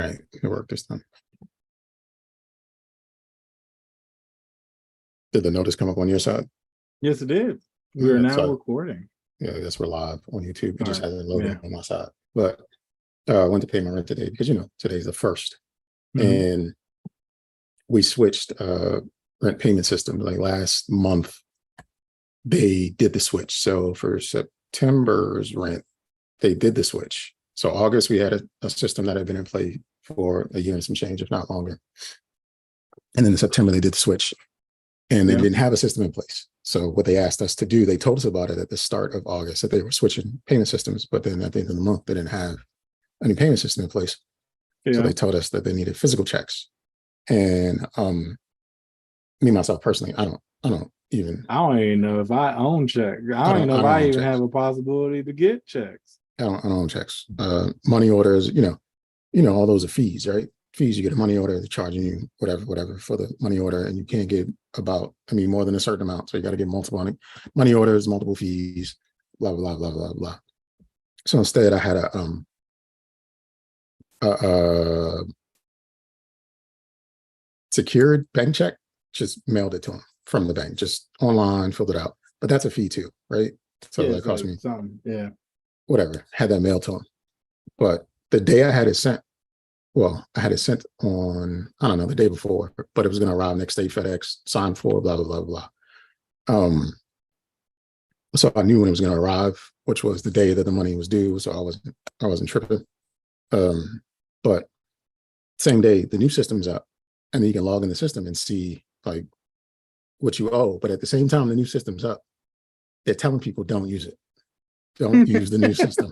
right, it worked this time. Did the notice come up on your side? Yes, it did. We are now recording. Yeah, I guess we're live on YouTube. It just hasn't loaded on my side. But I went to pay my rent today because, today's the 1st. And we switched rent payment system. Like last month, they did the switch. So for September's rent, they did the switch. So August, we had a system that had been in play for a year and some change, if not longer. And then in September, they did the switch. And they didn't have a system in place. So what they asked us to do, they told us about it at the start of August, that they were switching payment systems, but then at the end of the month, they didn't have any payment system in place. So they told us that they needed physical checks. And me, myself personally, I don't even know if I own checks. I don't even know if I even have a possibility to get checks. I don't own checks. Money orders, all those are fees, right? Fees, you get a money order, they're charging you whatever for the money order, and you can't get more than a certain amount. So you got to get multiple money orders, multiple fees, blah, blah, blah, blah, blah. So instead I had a secured bank check, just mailed it to them from the bank, just online, filled it out. But that's a fee too, right? So that cost me something. Yeah. Whatever. Had that mailed to them. But the day I had it sent, I had it sent on, I don't know, the day before, but it was going to arrive next day, FedEx, signed for, blah, blah, blah, blah. So I knew when it was going to arrive, which was the day that the money was due. So I wasn't tripping. But same day, the new system's up, and then you can log in the system and see like what you owe. But at the same time, the new system's up. They're telling people don't use it. Don't use the new system.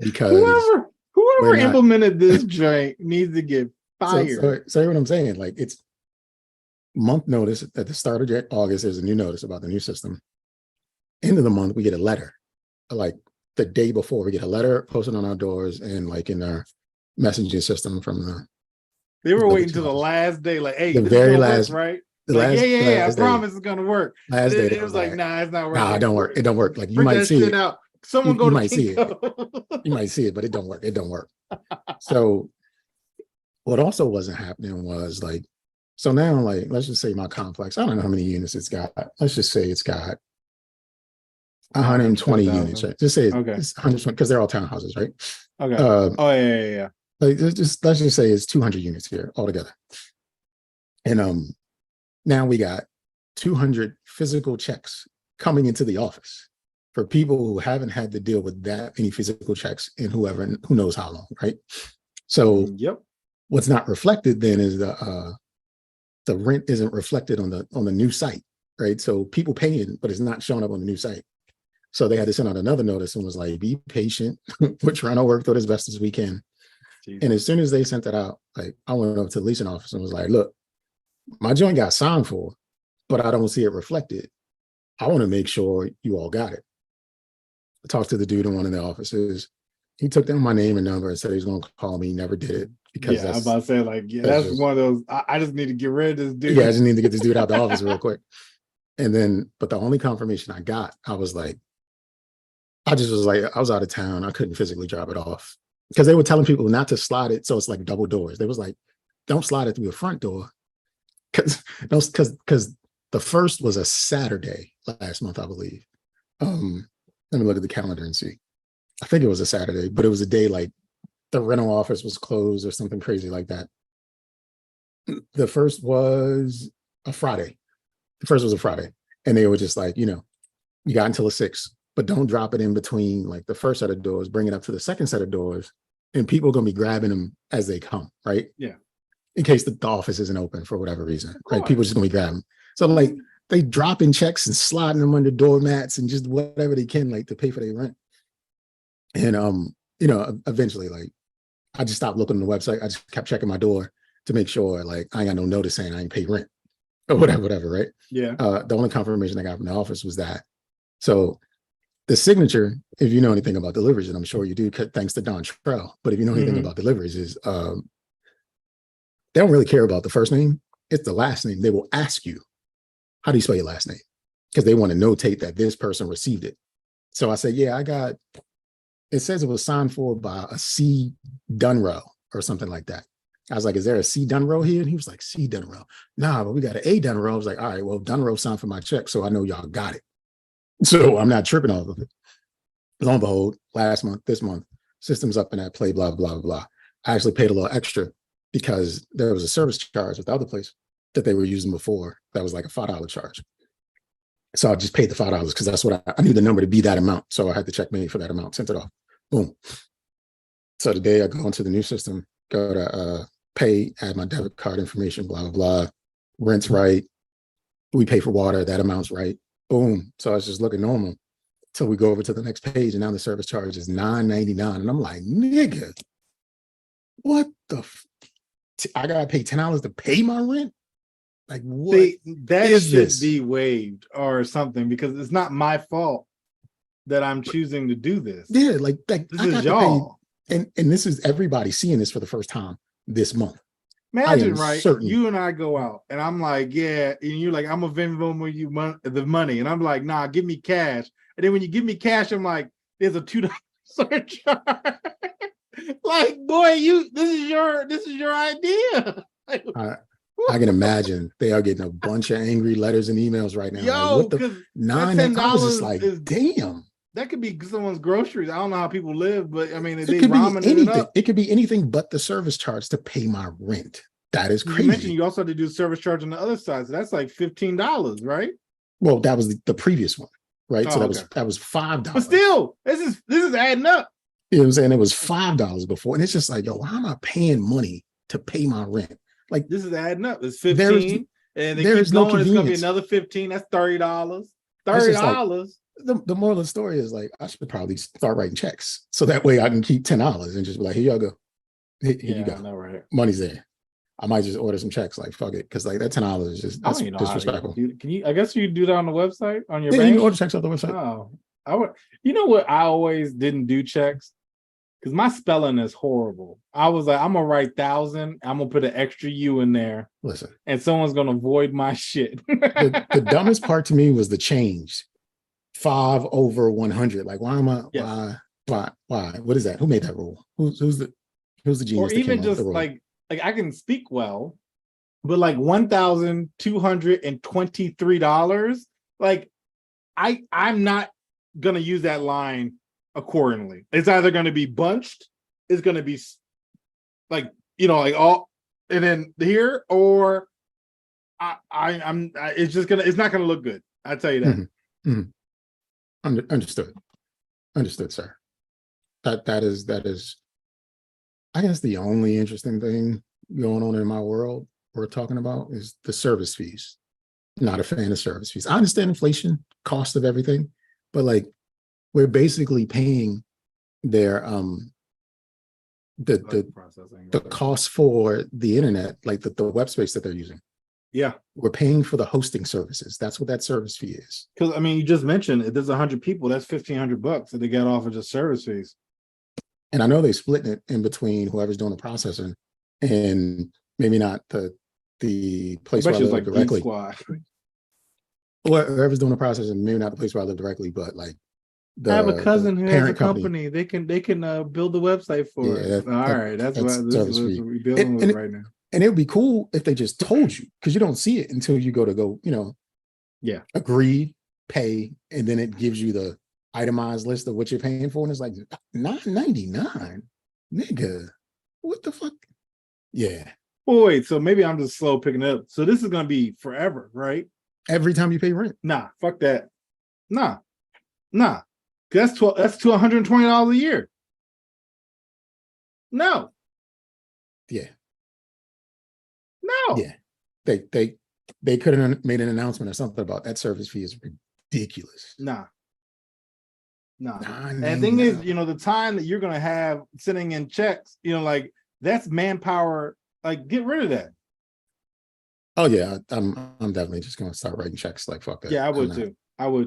Because whoever implemented this joint needs to get fired. So what I'm saying, like it's month notice at the start of August, there's a new notice about the new system. End of the month, we get a letter. Like the day before, we get a letter posted on our doors and like in our messaging system from the. They were waiting till the last day, like, hey, the very last, work, right? Like, yeah, I promise it's gonna work. Last day, it was like, nah, it's not working. Nah, it don't work. It don't work. Like you might see it out. Someone go you to might see it. You might see it, but it don't work. It don't work. So what also wasn't happening was like, so now like, let's just say my complex, I don't know how many units it's got. Let's just say it's got 120 units, right? Just say it's 120 because they're all townhouses, right? Okay. Yeah. Like let's just say it's 200 units here altogether. And now we got 200 physical checks coming into the office for people who haven't had to deal with that many physical checks in who knows how long, right? So what's not reflected then is the rent isn't reflected on the new site, right? So people paying, but it's not showing up on the new site. So they had to send out another notice and was like, be patient. We're trying to work through it as best as we can. Jeez. And as soon as they sent it out, like I went up to the leasing office and was like, look, my joint got signed for, but I don't see it reflected. I want to make sure you all got it. I talked to the dude in one of the offices. He took down my name and number and said he was going to call me. He never did it because I was about to say, like, that's one of those. I just need to get rid of this dude. Yeah, I just need to get this dude out the office real quick. And then, but the only confirmation I got, I was I was out of town. I couldn't physically drop it off because they were telling people not to slide it. So it's like double doors. They was like, don't slide it through the front door because the first was a Saturday last month, I believe. Let me look at the calendar and see. I think it was a Saturday, but it was a day like the rental office was closed or something crazy like that. The first was a Friday. And they were just like, you got until the 6th, but don't drop it in between like the first set of doors, bring it up to the second set of doors, and people are going to be grabbing them as they come, right? Yeah. In case the office isn't open for whatever reason, right? People are just going to be grabbing. So like they dropping checks and sliding them under doormats and just whatever they can, like to pay for their rent. And, eventually, like I just stopped looking on the website. I just kept checking my door to make sure like I ain't got no notice saying I ain't pay rent or whatever, right? Yeah. The only confirmation I got from the office was that. So the signature, if you know anything about deliveries, and I'm sure you do, thanks to Don Trell, but if you know anything about deliveries, is they don't really care about the first name. It's the last name. They will ask you, how do you spell your last name? Because they want to notate that this person received it. So I said, yeah, it says it was signed for by a C. Dunrow. or something like that. I was like, is there a C done row here? And he was like, C done row. Nah, but we got an A done row. I was like, all right, well, done row signed for my check, so I know y'all got it. So I'm not tripping off of it. Lo and behold, this month, system's up in that play, blah, blah, blah. I actually paid a little extra because there was a service charge with the other place that they were using before. That was like a $5 charge. So I just paid the $5 because that's what I knew the number to be that amount. So I had the check made for that amount, sent it off. Boom. So the day I go into the new system, go to pay, add my debit card information, blah, blah, blah. Rent's right. We pay for water. That amount's right. Boom. So I was just looking normal. So we go over to the next page, and now the service charge is $9.99. And I'm like, nigga, what the? I got to pay $10 to pay my rent? Like, what? See, that is should this? be waived or something, because it's not my fault that I'm choosing to do this. Yeah, like This I is got to y'all. pay, and this is everybody seeing this for the first time this month. Imagine, right? Certain. You and I go out, and I'm like, yeah, and you're like, I'm a Venmo you the money, and I'm like, nah, give me cash. And then when you give me cash, I'm like, there's a $2 surcharge. Like, boy, this is your idea. Like, I can imagine they are getting a bunch of angry letters and emails right now. Yo, like, what the $9? I was just like, damn. That could be someone's groceries. I don't know how people live, but I mean, It could be anything. It could be anything but the service charge to pay my rent. That is crazy. You mentioned you also had to do service charge on the other side, so that's like $15, right? Well, that was the previous one, right? Oh, so that was $5. But still, this is adding up. You know what I'm saying? It was $5 before, and it's just like, yo, why am I paying money to pay my rent? Like, this is adding up. It's 15, and they keep no going. It's gonna be convenience. another 15. That's $30. $30. The moral of the story is, like, I should probably start writing checks so that way I can keep $10 and just be like, here y'all go. Here you go. I know, right? Money's there. I might just order some checks. Like, fuck it, because like that $10 is just that's disrespectful. Can you? I guess you do that on the website on your bank. You can order checks off the website. Oh, I would. You know what? I always didn't do checks because my spelling is horrible. I was like, I'm gonna write 1,000. I'm gonna put an extra U in there. Listen, and someone's gonna void my shit. the dumbest part to me was the change. 5 over 100. Like, why am I? Yes. Why? What is that? Who made that rule? Who's the genius? Or even just like I can speak well, but like $1,223. Like I'm not gonna use that line accordingly. It's either gonna be bunched, it's gonna be like, like all, and then here, or it's not gonna look good. I tell you that. Mm-hmm. Mm-hmm. Understood, sir. That is, I guess, the only interesting thing going on in my world we're talking about is the service fees. Not a fan of service fees. I understand inflation, cost of everything, but like, we're basically paying their the cost for the internet, like the web space that they're using. Yeah, we're paying for the hosting services. That's what that service fee is. Because I mean, you just mentioned if there's 100 people, that's $1,500 that they get off of just service fees. And I know they split it in between whoever's doing the processing and maybe not the place where I live directly. Whoever's doing the processing, maybe not the place where I live directly, but like I have a cousin who has a company. They can build the website for us. All right, that's what we're dealing with right now. And it would be cool if they just told you, because you don't see it until you go, agree, pay, and then it gives you the itemized list of what you're paying for. And it's like $9.99, nigga. What the fuck? Yeah. Oh, wait, so maybe I'm just slow picking it up. So this is gonna be forever, right? Every time you pay rent. Nah, fuck that. Nah. That's $120 a year. No. Yeah. No. Yeah. They could have made an announcement or something about that service fee is ridiculous. Nah. And the thing is, the time that you're gonna have sending in checks, like that's manpower. Like, get rid of that. Oh yeah, I'm definitely just gonna start writing checks. Like, fuck that. Yeah, I would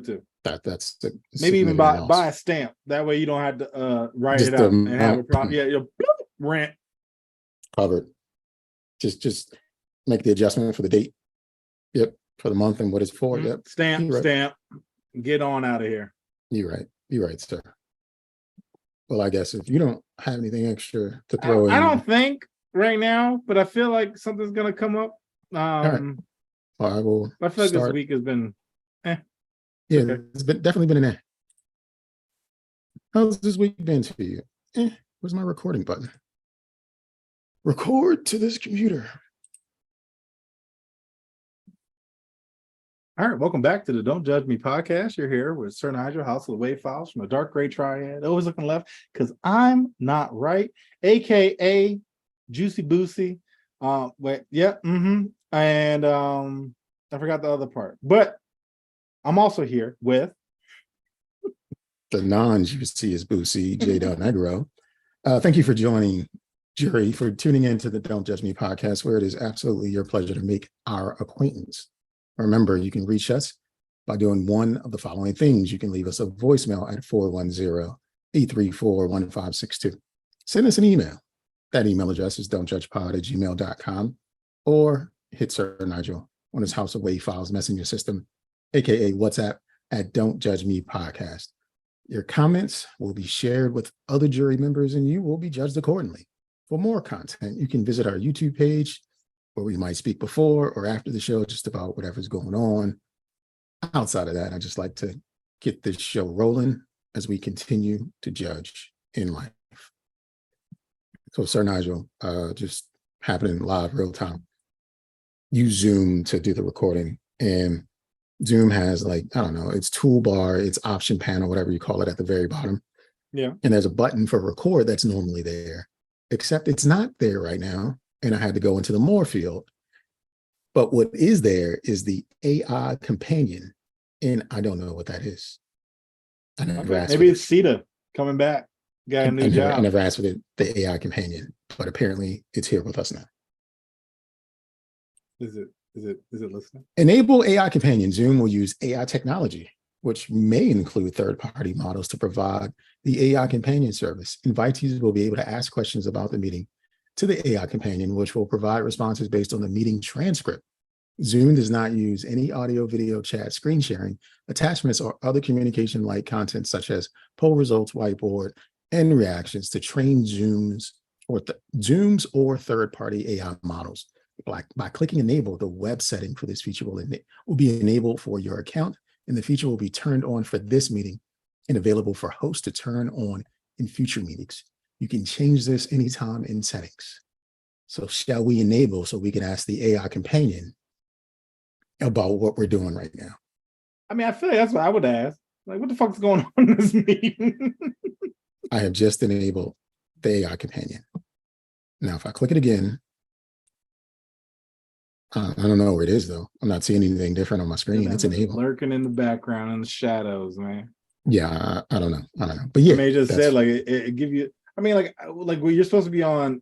too. That's maybe even buy a stamp. That way you don't have to write just it out and have a problem. Yeah, rent covered. Just make the adjustment for the date. Yep, for the month and what it's for. Mm-hmm. Yep, stamp. Get on out of here. You're right, sir. Well, I guess if you don't have anything extra to throw in, I don't think right now, but I feel like something's gonna come up. all right. Well, I will. I feel like this week has been. Yeah, okay. it's definitely been an. How's this week been for you? Where's my recording button? Record to this computer. All right, welcome back to the Don't Judge Me podcast. You're here with Sir Nygel, House of the Wave Files from the Dark Gray Triad. Always looking left because I'm not right, aka Juicy Boosie. And I forgot the other part, but I'm also here with the non-juicy is Boosie, J. Delnegro. Thank you for joining, jury, for tuning in to the Don't Judge Me podcast, where it is absolutely your pleasure to make our acquaintance. Remember, you can reach us by doing one of the following things. You can leave us a voicemail at 410-834-1562. Send us an email. That email address is don'tjudgepod@gmail.com, or hit Sir Nygel on his House of Wave Files messenger system, aka WhatsApp, at Don't Judge Me Podcast. Your comments will be shared with other jury members and you will be judged accordingly. For more content, you can visit our YouTube page, where we might speak before or after the show, just about whatever's going on. Outside of that, I just like to get this show rolling as we continue to judge in life. So, Sir Nygel, just happening live, real time. You Zoom to do the recording, and Zoom has, like, I don't know, its toolbar, its option panel, whatever you call it, at the very bottom. Yeah. And there's a button for record that's normally there, except it's not there right now. And I had to go into the more field. But what is there is the AI companion. And I don't know what that is. I never asked. Maybe it's CETA coming back. Got a new job. I never asked for the AI companion, but apparently it's here with us now. Is it listening? Enable AI companion. Zoom will use AI technology, which may include third-party models, to provide the AI companion service. Invitees will be able to ask questions about the meeting to the AI companion, which will provide responses based on the meeting transcript. Zoom does not use any audio, video, chat, screen sharing, attachments, or other communication-like content such as poll results, whiteboard, and reactions to train Zooms or third-party AI models. By clicking enable, the web setting for this feature will be enabled for your account, and the feature will be turned on for this meeting and available for hosts to turn on in future meetings. You can change this anytime in settings. So shall we enable so we can ask the AI companion about what we're doing right now? I mean, I feel like that's what I would ask. Like, what the fuck's going on in this meeting? I have just enabled the AI companion. Now, if I click it again, I don't know where it is, though. I'm not seeing anything different on my screen. It's enabled. Lurking in the background in the shadows, man. Yeah, I don't know. But yeah. I mean, it just said, like, it give you, I mean, like when you're supposed to be on.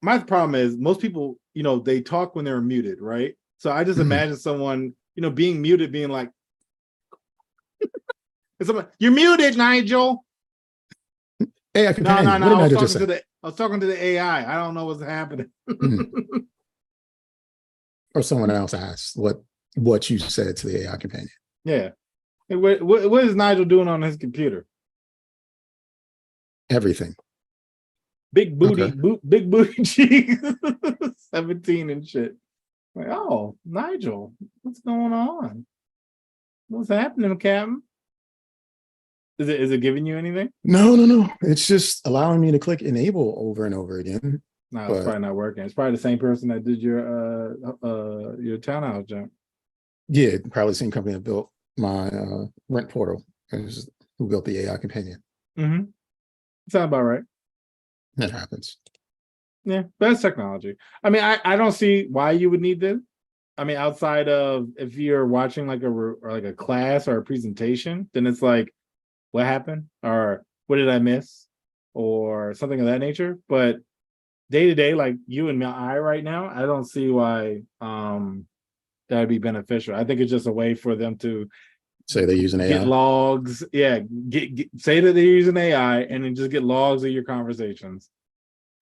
My problem is most people, they talk when they're muted, right? So I just imagine someone, being muted, being like, someone, "You're muted, Nygel." AI companion. No. I was talking to the AI. I don't know what's happening. Or someone else asks what you said to the AI companion. Yeah. What is Nygel doing on his computer? Everything. Big booty, big booty cheeks, 17 and shit. Like, oh, Nygel, what's going on? What's happening, Captain? Is it giving you anything? No. It's just allowing me to click enable over and over again. No, it's probably not working. It's probably the same person that did your townhouse jump. Yeah, probably the same company that built my rent portal, who built the AI companion. Mm-hmm. Sounds about right. That happens. Yeah, that's technology. I mean, I don't see why you would need this. I mean, outside of if you're watching like a class or a presentation, then it's like, what happened, or what did I miss, or something of that nature. But day to day, like you and I right now, I don't see why that'd be beneficial. I think it's just a way for them to say they're using AI, get logs. Yeah, say that they're using AI, and then just get logs of your conversations.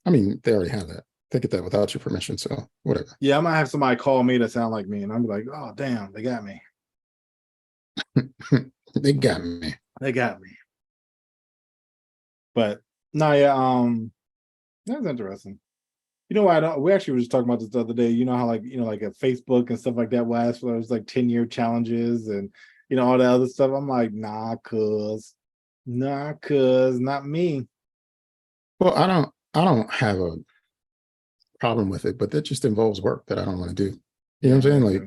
I mean, they already have that. They get that without your permission, so whatever. Yeah, I might have somebody call me that sound like me, and I'm like, oh damn, they got me. They got me. They got me. But no, yeah, that's interesting. You know what? We actually were just talking about this the other day. You know how like at Facebook and stuff like that was where there's like 10-year challenges and all that other stuff. I'm like, nah, not me. Well, I don't have a problem with it, but that just involves work that I don't want to do. You know what I'm saying? Like,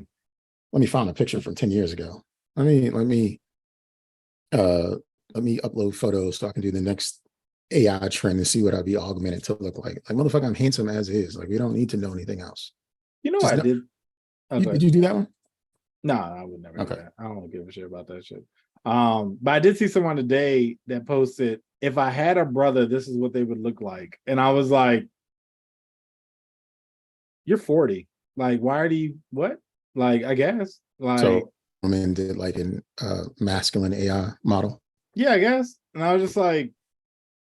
let me find a picture from 10 years ago. Let me upload photos so I can do the next AI trend and see what I'd be augmented to look like. Like, motherfucker, I'm handsome as is. Like, we don't need to know anything else. You know what I did? Did you do that one? No, I would never do that. I don't give a shit about that shit. But I did see someone today that posted, if I had a brother, this is what they would look like. And I was like, you're 40. Like, why do you what? Like, I guess. Like, so woman did like an masculine AI model. Yeah, I guess. And I was just like,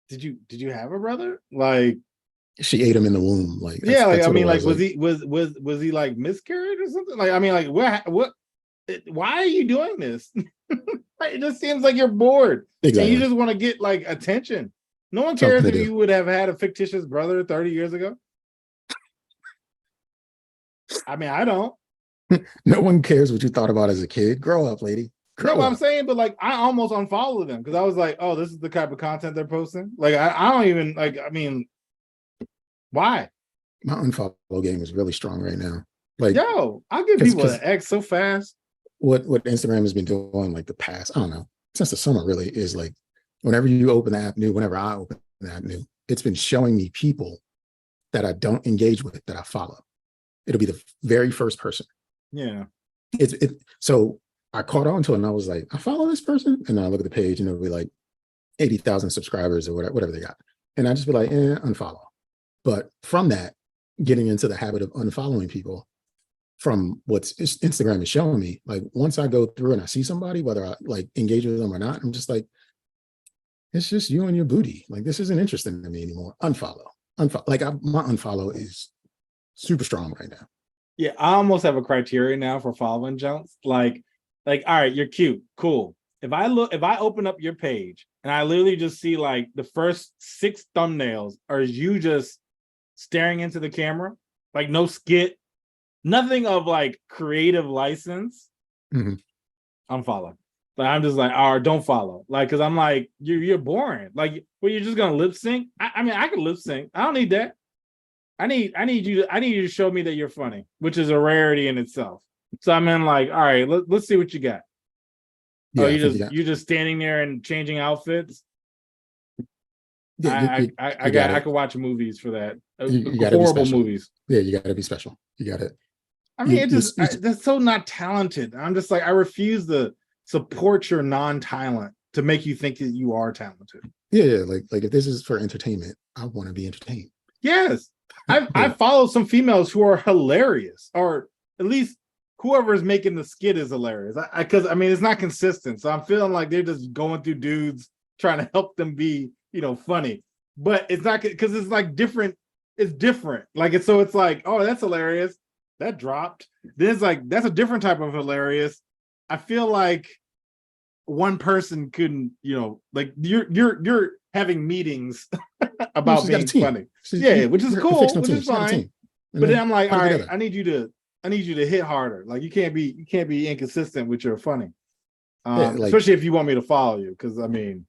did you have a brother? Like, she ate him in the womb. Like, yeah, like I mean, like was he like miscarried or something? Like, I mean, like what why are you doing this? It just seems like you're bored. Exactly. And you just want to get like attention. No one cares if you would have had a fictitious brother 30 years ago. I mean, I don't. No one cares what you thought about as a kid. Grow up, lady. Grow up. I'm saying, but like I almost unfollowed them because I was like, oh, this is the type of content they're posting. Like, I don't even like, I mean, why? My unfollow game is really strong right now. Like, yo, I'll give people an X so fast. What Instagram has been doing like the past, I don't know, since the summer really is like, whenever you open the app new, whenever I open the app new, it's been showing me people that I don't engage with that I follow. It'll be the very first person. Yeah. So I caught on to it and I was like, I follow this person. And then I look at the page and it'll be like 80,000 subscribers or whatever they got. And I just be like, unfollow. But from that, getting into the habit of unfollowing people from what Instagram is showing me, like once I go through and I see somebody, whether I like engage with them or not, I'm just like, it's just you and your booty. Like, this isn't interesting to me anymore. Unfollow. Like, my unfollow is super strong right now. Yeah, I almost have a criteria now for following junks. Like, all right, you're cute, cool. If I open up your page and I literally just see like the first 6 thumbnails are you just staring into the camera, like no skit, nothing of like creative license, unfollow. Like, I'm just like, all right, don't follow. Like, because I'm like, you're boring. Like, well, you're just gonna lip sync. I mean, I can lip sync. I don't need that. I need you to show me that you're funny, which is a rarity in itself. So I'm in like, all right, let's see what you got. Yeah, you're just standing there and changing outfits. Yeah, I could watch movies for that. You horrible movies. Yeah, you got to be special. You got it. I mean, that's so not talented. I'm just like, I refuse to support your non-talent to make you think that you are talented. Yeah, like if this is for entertainment, I want to be entertained. Yes. I follow some females who are hilarious, or at least whoever is making the skit is hilarious. Because I mean, it's not consistent, so I'm feeling like they're just going through dudes trying to help them be, funny. But it's not, because it's like different. It's different. Like it's like, oh, that's hilarious. That dropped. Then it's like, that's a different type of hilarious. I feel like one person couldn't, like you're having meetings about being funny. Which is cool, which is fine. But then I'm like, all right, I need you to hit harder. Like, you can't be inconsistent with your funny. Especially if you want me to follow you, because I mean,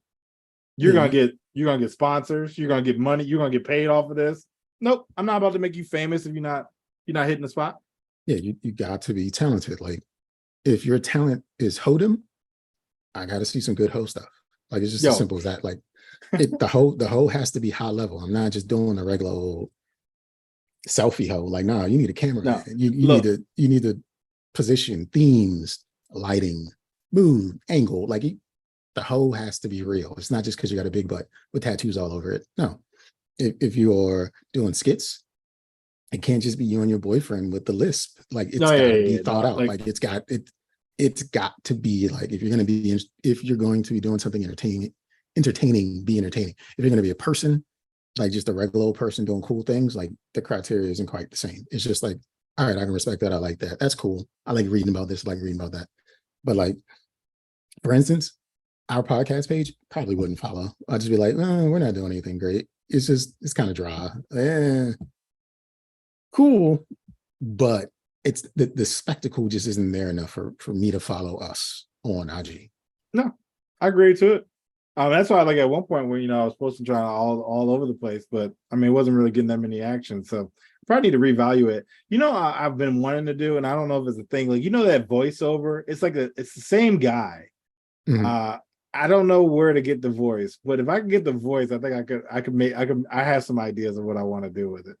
you're gonna get sponsors, you're gonna get money, you're gonna get paid off of this. Nope, I'm not about to make you famous if you're not hitting the spot. Yeah, you got to be talented. Like, if your talent is hoedom, I got to see some good hoe stuff. Like, it's just as simple as that. Like, the hoe has to be high level. I'm not just doing a regular old selfie hoe. Like, nah, you need a camera. No, you need to position, themes, lighting, mood, angle. Like, the hoe has to be real. It's not just because you got a big butt with tattoos all over it. No, if you are doing skits, it can't just be you and your boyfriend with the lisp. Like, it's got to be thought out. Like, it's got to be like, if you're going to be doing something entertaining, be entertaining. If you're going to be a person, like just a regular old person doing cool things, like the criteria isn't quite the same. It's just like, all right, I can respect that. I like that. That's cool. I like reading about this, I like reading about that. But like, for instance, our podcast page, probably wouldn't follow. I'd just be like, we're not doing anything great. It's kind of dry. Cool, but it's the spectacle just isn't there enough for me to follow us on IG. No, I agree to it. That's why, like, at one point when I was posting trying all over the place, but I mean, it wasn't really getting that many actions. So probably need to revalue it. I've been wanting to do, and I don't know if it's a thing. Like, that voiceover, it's the same guy. Mhm. I don't know where to get the voice, but if I can get the voice, I think I have some ideas of what I want to do with it.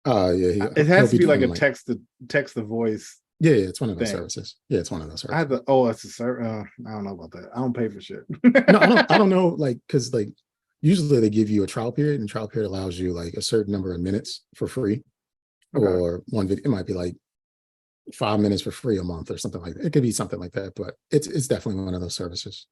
Yeah, It he'll has to be be like doing a text to voice. yeah, it's one of those thing. services. Yeah, it's one of those I had services. it's a service. I don't know about that. I don't pay for shit. No, I don't know, like, because like usually they give you a trial period, and trial period allows you like a certain number of minutes for free, Okay. or one video. It might be like 5 minutes for free a month or something like that. It could be something like that, but it's definitely one of those services.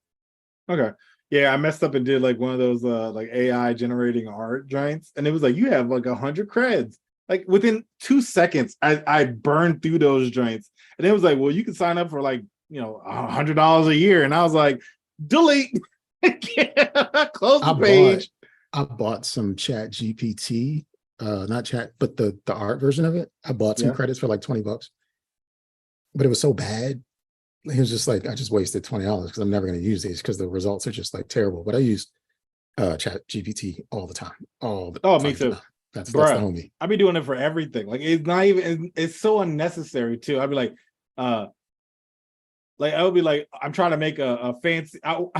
Okay. Yeah, I messed up and did like one of those like AI generating art giants, and it was like you have like 100 creds. Like within 2 seconds, I burned through those joints, and it was like, well, you can sign up for like $100 a year, and I was like, delete, close the page. I bought some Chat GPT, not Chat, but the art version of it. I bought some credits for like $20, but it was so bad. It was just like I just wasted $20 because I'm never going to use these because the results are just like terrible. But I use Chat GPT all the time. Me too. That's the homie. I be doing it for everything. Like it's not even. It's so unnecessary too. I'd be like, I would be like, I'm trying to make a fancy. I'll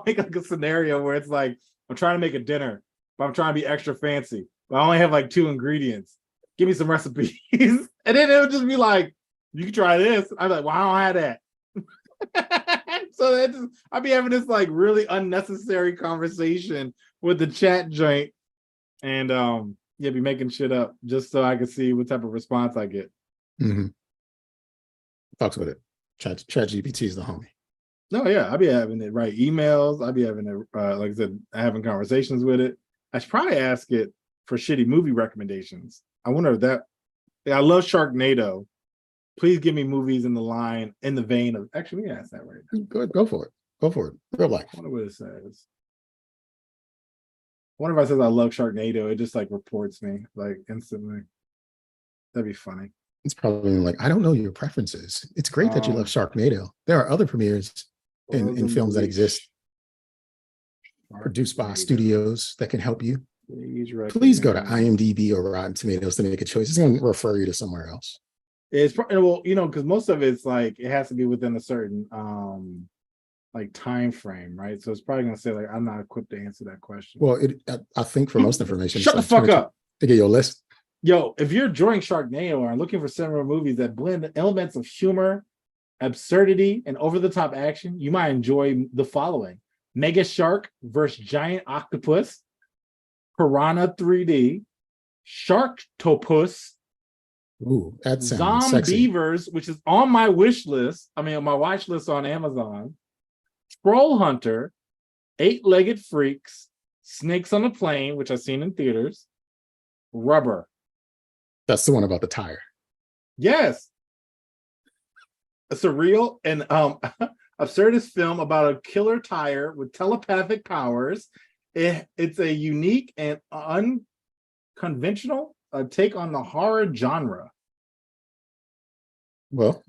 make like a scenario where it's like I'm trying to make a dinner, but I'm trying to be extra fancy. But I only have like 2 ingredients. Give me some recipes, and then it would just be like, you can try this. I'm like, well, I don't have that. So I'd be having this like really unnecessary conversation with the chat joint, and be making shit up just so I can see what type of response I get. Mm-hmm. Talks with it. Chat GPT is the homie. No, yeah, I'd be having it write emails. I'd be having it, like I said, having conversations with it. I should probably ask it for shitty movie recommendations. I wonder if that. Yeah, I love Sharknado. Please give me movies in the vein of. Actually, we can ask that right now. Go for it. Go for it. Real life. I wonder what it says. I wonder if I says I love Sharknado, it just like reports me like instantly. That'd be funny. It's probably like, I don't know your preferences. It's great that you love Sharknado. There are other premieres in films that exist, produced by studios that can help you. Please go to IMDb or Rotten Tomatoes to make a choice. It's going to refer you to somewhere else. It's well, because most of it's like it has to be within a certain like time frame, right? So it's probably going to say like I'm not equipped to answer that question. Well, I think for most information, shut the fuck up. To get your list. Yo, if you're enjoying Sharknado or looking for similar movies that blend elements of humor, absurdity, and over-the-top action, you might enjoy the following: Mega Shark vs. Giant Octopus, Piranha 3D, Sharktopus, ooh, that sounds sexy. Zombievers, which is on my wish list. I mean, on my watch list on Amazon. Troll Hunter, Eight-Legged Freaks, Snakes on a Plane, which I've seen in theaters, Rubber. That's the one about the tire. Yes. A surreal and absurdist film about a killer tire with telepathic powers. It's a unique and unconventional take on the horror genre. Well,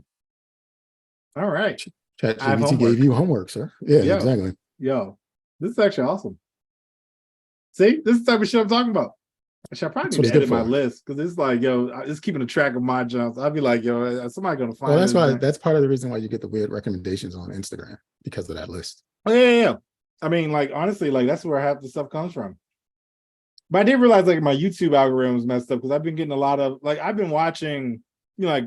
all right. ChatGPT gave you homework, sir. Yeah, exactly. Yo, this is actually awesome. See, this is the type of shit I'm talking about. I should probably need to edit my list because it's like, it's keeping a track of my jumps. I'll be like, somebody gonna find. Well, that's part of the reason why you get the weird recommendations on Instagram, because of that list. Oh, yeah. I mean, like, honestly, like that's where half the stuff comes from. But I did realize like my YouTube algorithm was messed up because I've been getting a lot of like I've been watching, like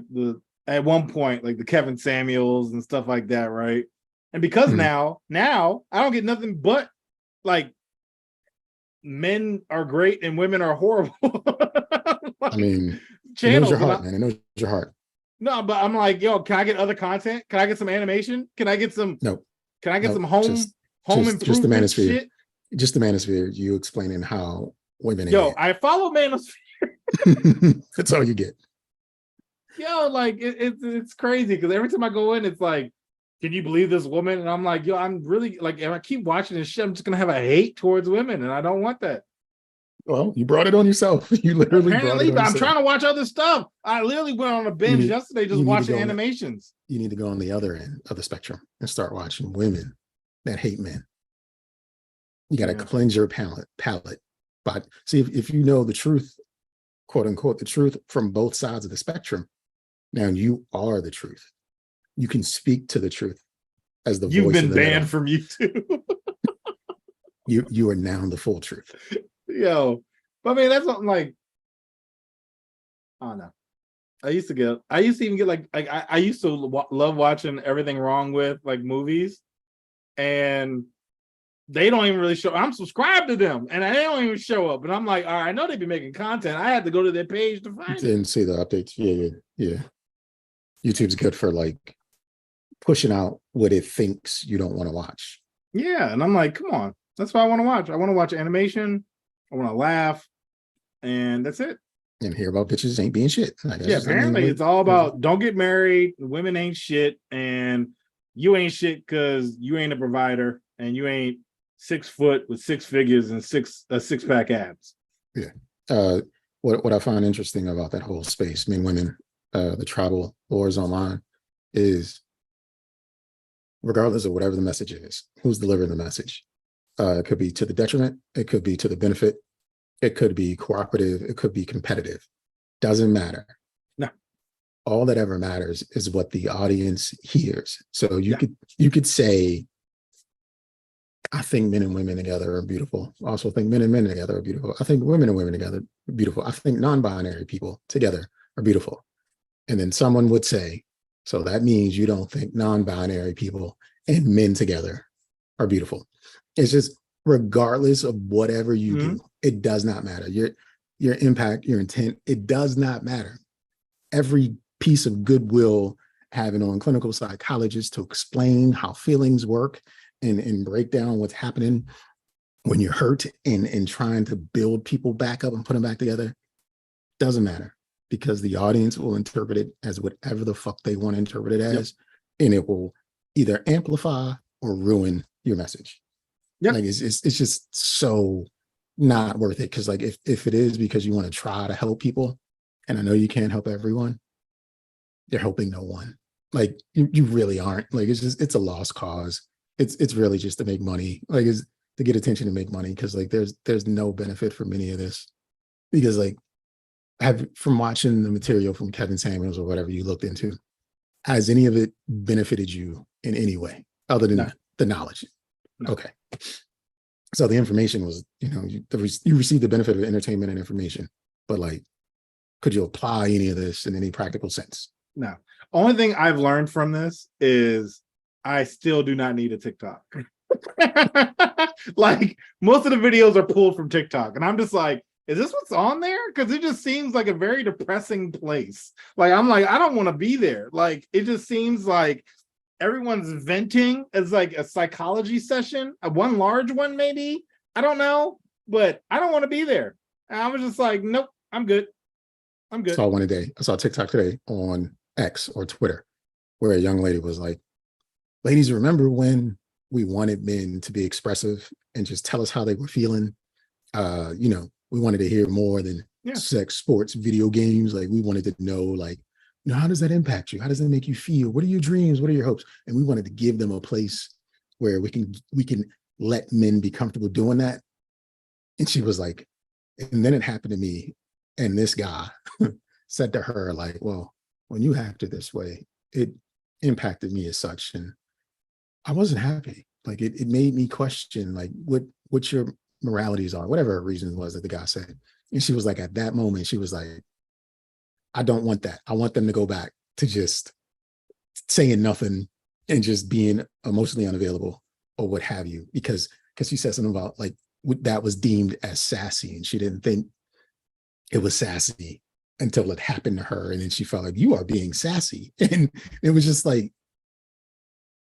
at one point like the Kevin Samuels and stuff like that, right? And because now I don't get nothing but like men are great and women are horrible. Like, I mean, channels. It knows your heart, man. It knows your heart. No, but I'm like, can I get other content? Can I get some animation? Can I get some? Nope. Can I get some home improvement just the manosphere shit? Just the manosphere. You explaining how women. I follow manosphere. That's all you get. Like it's crazy because every time I go in, it's like can you believe this woman? And I'm like, yo, I'm really like, if I keep watching this shit, I'm just gonna have a hate towards women, and I don't want that. Well, you brought it on yourself. You literally brought it Apparently, on but I'm yourself. trying to watch other stuff. I literally went on a binge yesterday just watching animations. You need to go on the other end of the spectrum and start watching women that hate men. You got to cleanse your palate. But see, if you know the truth, quote unquote, the truth from both sides of the spectrum, now you are the truth. You can speak to the truth as the voice. You've been banned from YouTube. you are now the full truth. Yo, but I mean, that's something like, I don't know. I used to even get like I used to love watching Everything Wrong With like movies, and they don't even really show. I'm subscribed to them, and they don't even show up. And I'm like, all right, I know they be making content. I had to go to their page to find it. Didn't see the updates. Yeah. YouTube's good for like pushing out what it thinks you don't want to watch. Yeah, and I'm like, come on, that's what I want to watch. I want to watch animation. I want to laugh, and that's it. And hear about bitches ain't being shit. Yeah, apparently it's all about don't get married, women ain't shit, and you ain't shit because you ain't a provider, and you ain't 6 foot with 6 figures and six-pack abs. Yeah. What I find interesting about that whole space, men, women, the tribal wars online, is regardless of whatever the message is, who's delivering the message. It could be to the detriment, it could be to the benefit, it could be cooperative, it could be competitive. Doesn't matter. No. All that ever matters is what the audience hears. So you could say, I think men and women together are beautiful. I also think men and men together are beautiful. I think women and women together are beautiful. I think non-binary people together are beautiful. And then someone would say, so that means you don't think non-binary people and men together are beautiful. It's just, regardless of whatever you do, it does not matter. Your impact, your intent, it does not matter. Every piece of goodwill having on clinical psychologists to explain how feelings work and break down what's happening when you're hurt and trying to build people back up and put them back together, doesn't matter, because the audience will interpret it as whatever the fuck they want to interpret it as, and it will either amplify or ruin your message. Like it's just so not worth it. Because like if it is because you want to try to help people, and I know you can't help everyone, you're helping no one. Like you really aren't. Like it's a lost cause. It's really just to make money. Like it's to get attention and make money, because like there's no benefit from any of this. Because like from watching the material from Kevin Samuels or whatever you looked into, has any of it benefited you in any way other than the knowledge? No. Okay. So the information was, you received the benefit of entertainment and information, but like, could you apply any of this in any practical sense? No. Only thing I've learned from this is I still do not need a TikTok. Like most of the videos are pulled from TikTok, and I'm just like, is this what's on there? Because it just seems like a very depressing place. Like I'm like, I don't want to be there. Like it just seems like everyone's venting as like a psychology session, one large one maybe. I don't know, but I don't want to be there. And I was just like, nope, I'm good. I'm good. I saw TikTok today on X or Twitter, where a young lady was like, ladies, remember when we wanted men to be expressive and just tell us how they were feeling? We wanted to hear more than sex, sports, video games. Like we wanted to know, like, how does that impact you? How does that make you feel? What are your dreams? What are your hopes? And we wanted to give them a place where we can let men be comfortable doing that. And she was like, and then it happened to me. And this guy said to her, like, well, when you acted this way, it impacted me as such. And I wasn't happy. Like it made me question like what your moralities are, whatever her reason was that the guy said. And she was like, at that moment, she was like, I don't want that. I want them to go back to just saying nothing and just being emotionally unavailable or what have you, because she said something about like that was deemed as sassy, and she didn't think it was sassy until it happened to her. And then she felt like, you are being sassy. And it was just like,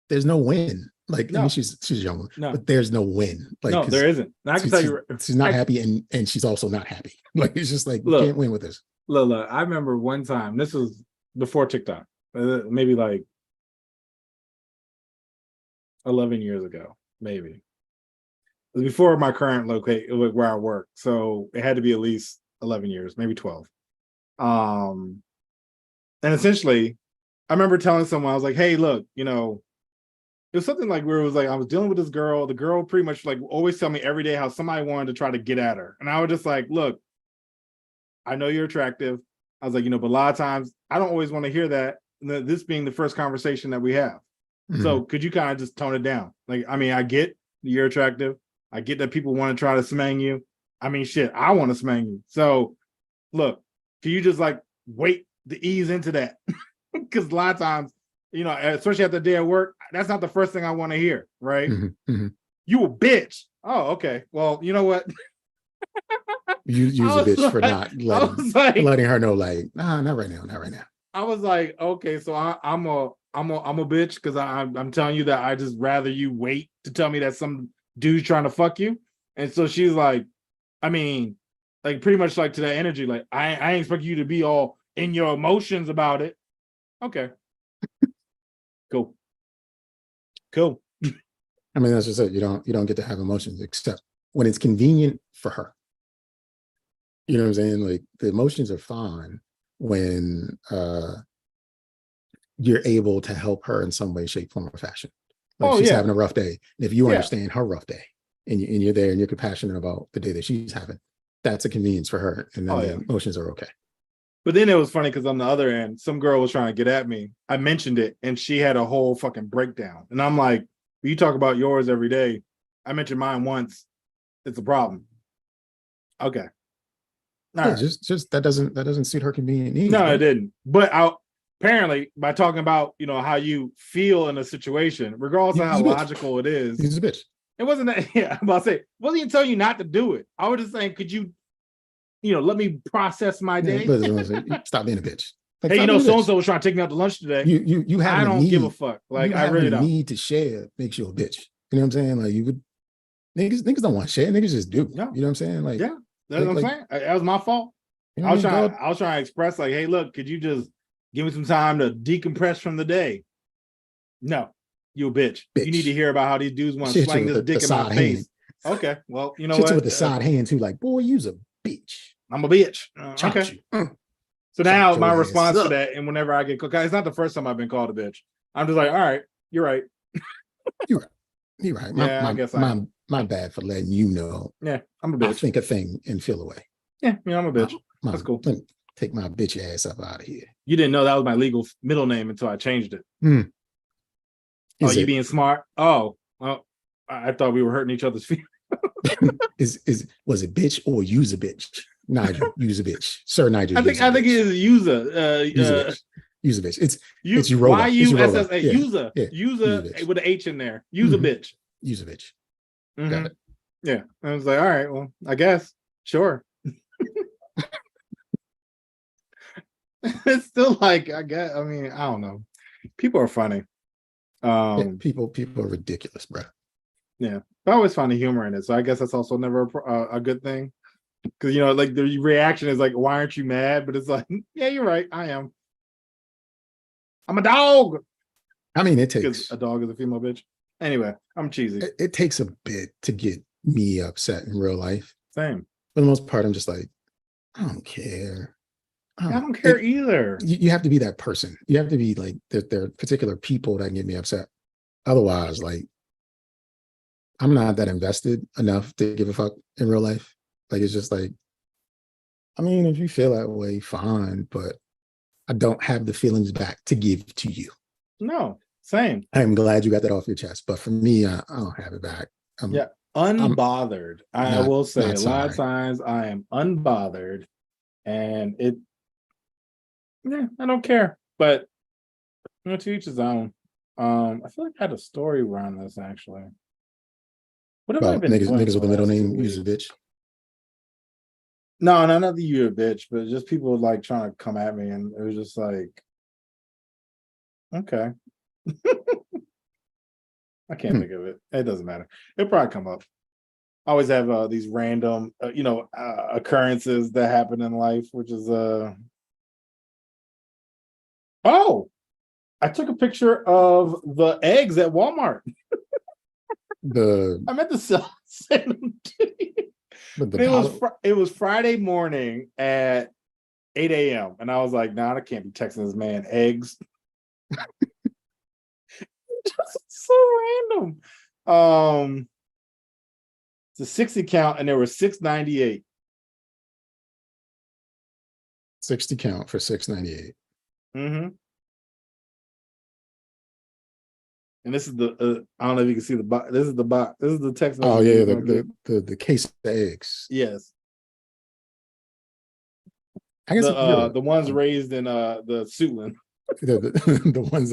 there's no win. Like, no. I mean, she's young, but there's no win. Like, no, there isn't. I can tell you, she's not happy, and she's also not happy. Like, it's just like, we can't win with this. Look, I remember one time, this was before TikTok, maybe like 11 years ago, maybe. It was before my current location where I work. So it had to be at least 11 years, maybe 12. And essentially, I remember telling someone, I was like, hey, look, it was something like where it was like, I was dealing with this girl. The girl pretty much like always tell me every day how somebody wanted to try to get at her. And I was just like, look, I know you're attractive. I was like, but a lot of times I don't always want to hear that. This being the first conversation that we have. Mm-hmm. So could you kind of just tone it down? Like, I mean, I get you're attractive. I get that people want to try to smang you. I mean, shit, I want to smang you. So look, can you just like wait to ease into that? Because a lot of times, especially at the day of work, that's not the first thing I want to hear, right? Mm-hmm. Mm-hmm. You a bitch. Oh, okay. Well, you know what? You use a bitch for not letting her know, like, nah, not right now, not right now. I was like, okay, so I'm a bitch because I'm telling you that I just rather you wait to tell me that some dude's trying to fuck you. And so she's like, I mean, like pretty much like to that energy, like I ain't expect you to be all in your emotions about it. Okay. Cool. I mean, that's just it. You don't get to have emotions except when it's convenient for her. You know what I'm saying? Like the emotions are fine when you're able to help her in some way, shape, form, or fashion. Like she's having a rough day. And if you understand her rough day and you're there and you're compassionate about the day that she's having, that's a convenience for her. And then the emotions are okay. But then it was funny because on the other end, some girl was trying to get at me. I mentioned it and she had a whole fucking breakdown. And I'm like, you talk about yours every day. I mentioned mine once. It's a problem. Okay. Just that doesn't suit her convenient needs. No, it didn't. But apparently, by talking about how you feel in a situation, regardless of how logical it is, he's a bitch. It wasn't that. Yeah, I'm about to say, wasn't even telling you not to do it. I was just saying, could you, let me process my day? Stop being a bitch. Like, hey, so and so was trying to take me out to lunch today. You have. I don't give a fuck. Like, I really don't. Need to share makes you a bitch. You know what I'm saying? Like, you would niggas don't want to share. Niggas just do. No. You know what I'm saying? Like, yeah, that's what I'm saying. That was my fault. I was trying to express like, hey, look, could you just give me some time to decompress from the day? No, you a bitch. You need to hear about how these dudes want to slang this dick in my face. Okay, well, you know what? With the side hand too, like, boy, you's a bitch. I'm a bitch. Okay. So now my response to that, and whenever I get cooked, it's not the first time I've been called a bitch. I'm just like, all right, you're right. You're right. I guess my bad for letting you know. Yeah, I'm a bitch. I think a thing and feel away. Yeah, I'm a bitch. That's cool. Let me take my bitch ass up out of here. You didn't know that was my legal middle name until I changed it. You being smart? Oh, well, I thought we were hurting each other's feelings. Was it bitch or use a bitch? Nygel, use a bitch. Sir Nygel. I think it is user. Use a bitch. It's Uroa. Y-U-S-S-A. User. User with an H in there. Use a bitch. Use a bitch. Mm-hmm. Got it. Yeah. I was like, all right, well, I guess. Sure. It's still like, I guess, I mean, I don't know. People are funny. People are ridiculous, bro. Yeah. I always find the humor in it. So I guess that's also never a good thing. Because, like the reaction is like, why aren't you mad? But it's like, yeah, you're right. I am. I'm a dog. I mean, it takes. A dog is a female bitch. Anyway, I'm cheesy. It takes a bit to get me upset in real life. Same. For the most part, I'm just like, I don't care. I don't care either. You have to be that person. You have to be like, there are particular people that get me upset. Otherwise, like, I'm not that invested enough to give a fuck in real life. Like, it's just like, I mean, if you feel that way, fine, but I don't have the feelings back to give to you. No, same. I'm glad you got that off your chest, but for me, I don't have it back. Unbothered. I will say a lot of times I am unbothered, and I don't care. But to each his own. I feel like I had a story around this actually. What have I been doing? Niggas with a middle name use a bitch. No, not that you're a bitch, but just people like trying to come at me, and it was just like, okay. I can't think of it. It doesn't matter. It'll probably come up. I always have these random, occurrences that happen in life, which is I took a picture of the eggs at Walmart. I meant to send them to you. But It was Friday morning at 8 a.m. And I was like, nah, I can't be texting this man eggs. Just so random. It's a 60 count, and there were 698. 60 count for 698. Mm-hmm. And this is the I don't know if you can see the box. This is the box. This is the text message. Oh yeah, the case of eggs. Yes. I guess the ones raised in the Suitland. The ones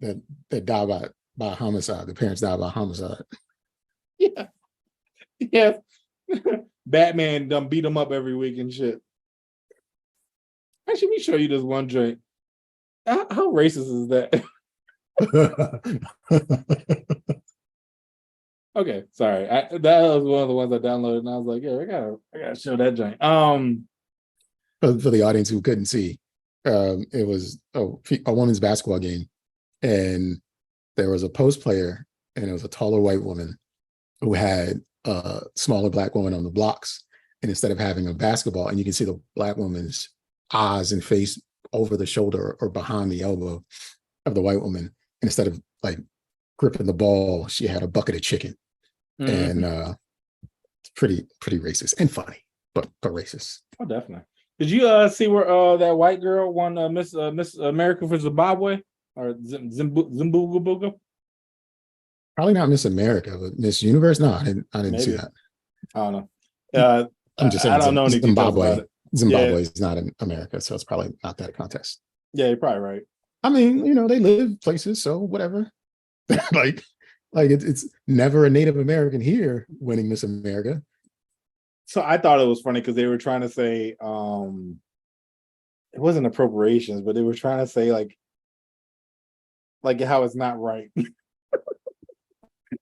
that die by homicide. The parents die by homicide. Yeah. Yeah. Batman done beat them up every week and shit. Actually, let me show you this one joint. How racist is that? Okay, sorry. That was one of the ones I downloaded, and I was like, yeah, I gotta show that joint. For the audience who couldn't see, it was a women's basketball game, and there was a post player, and it was a taller white woman who had a smaller black woman on the blocks, and instead of having a basketball, and you can see the black woman's eyes and face over the shoulder or behind the elbow of the white woman, and instead of like gripping the ball, she had a bucket of chicken. Mm-hmm. And it's pretty racist and funny, but racist. Oh, definitely. Did you see where that white girl won Miss America for Zimbabwe or Zimbabwe? Probably not Miss America, but Miss Universe. No, I didn't see that. I don't know. I'm just saying. I don't know any details about it. Zimbabwe is not in America, so it's probably not that contest. Yeah, you're probably right. I mean, they live places, so whatever. like it's never a Native American here winning Miss America. So I thought it was funny because they were trying to say it wasn't appropriations, but they were trying to say like how it's not right.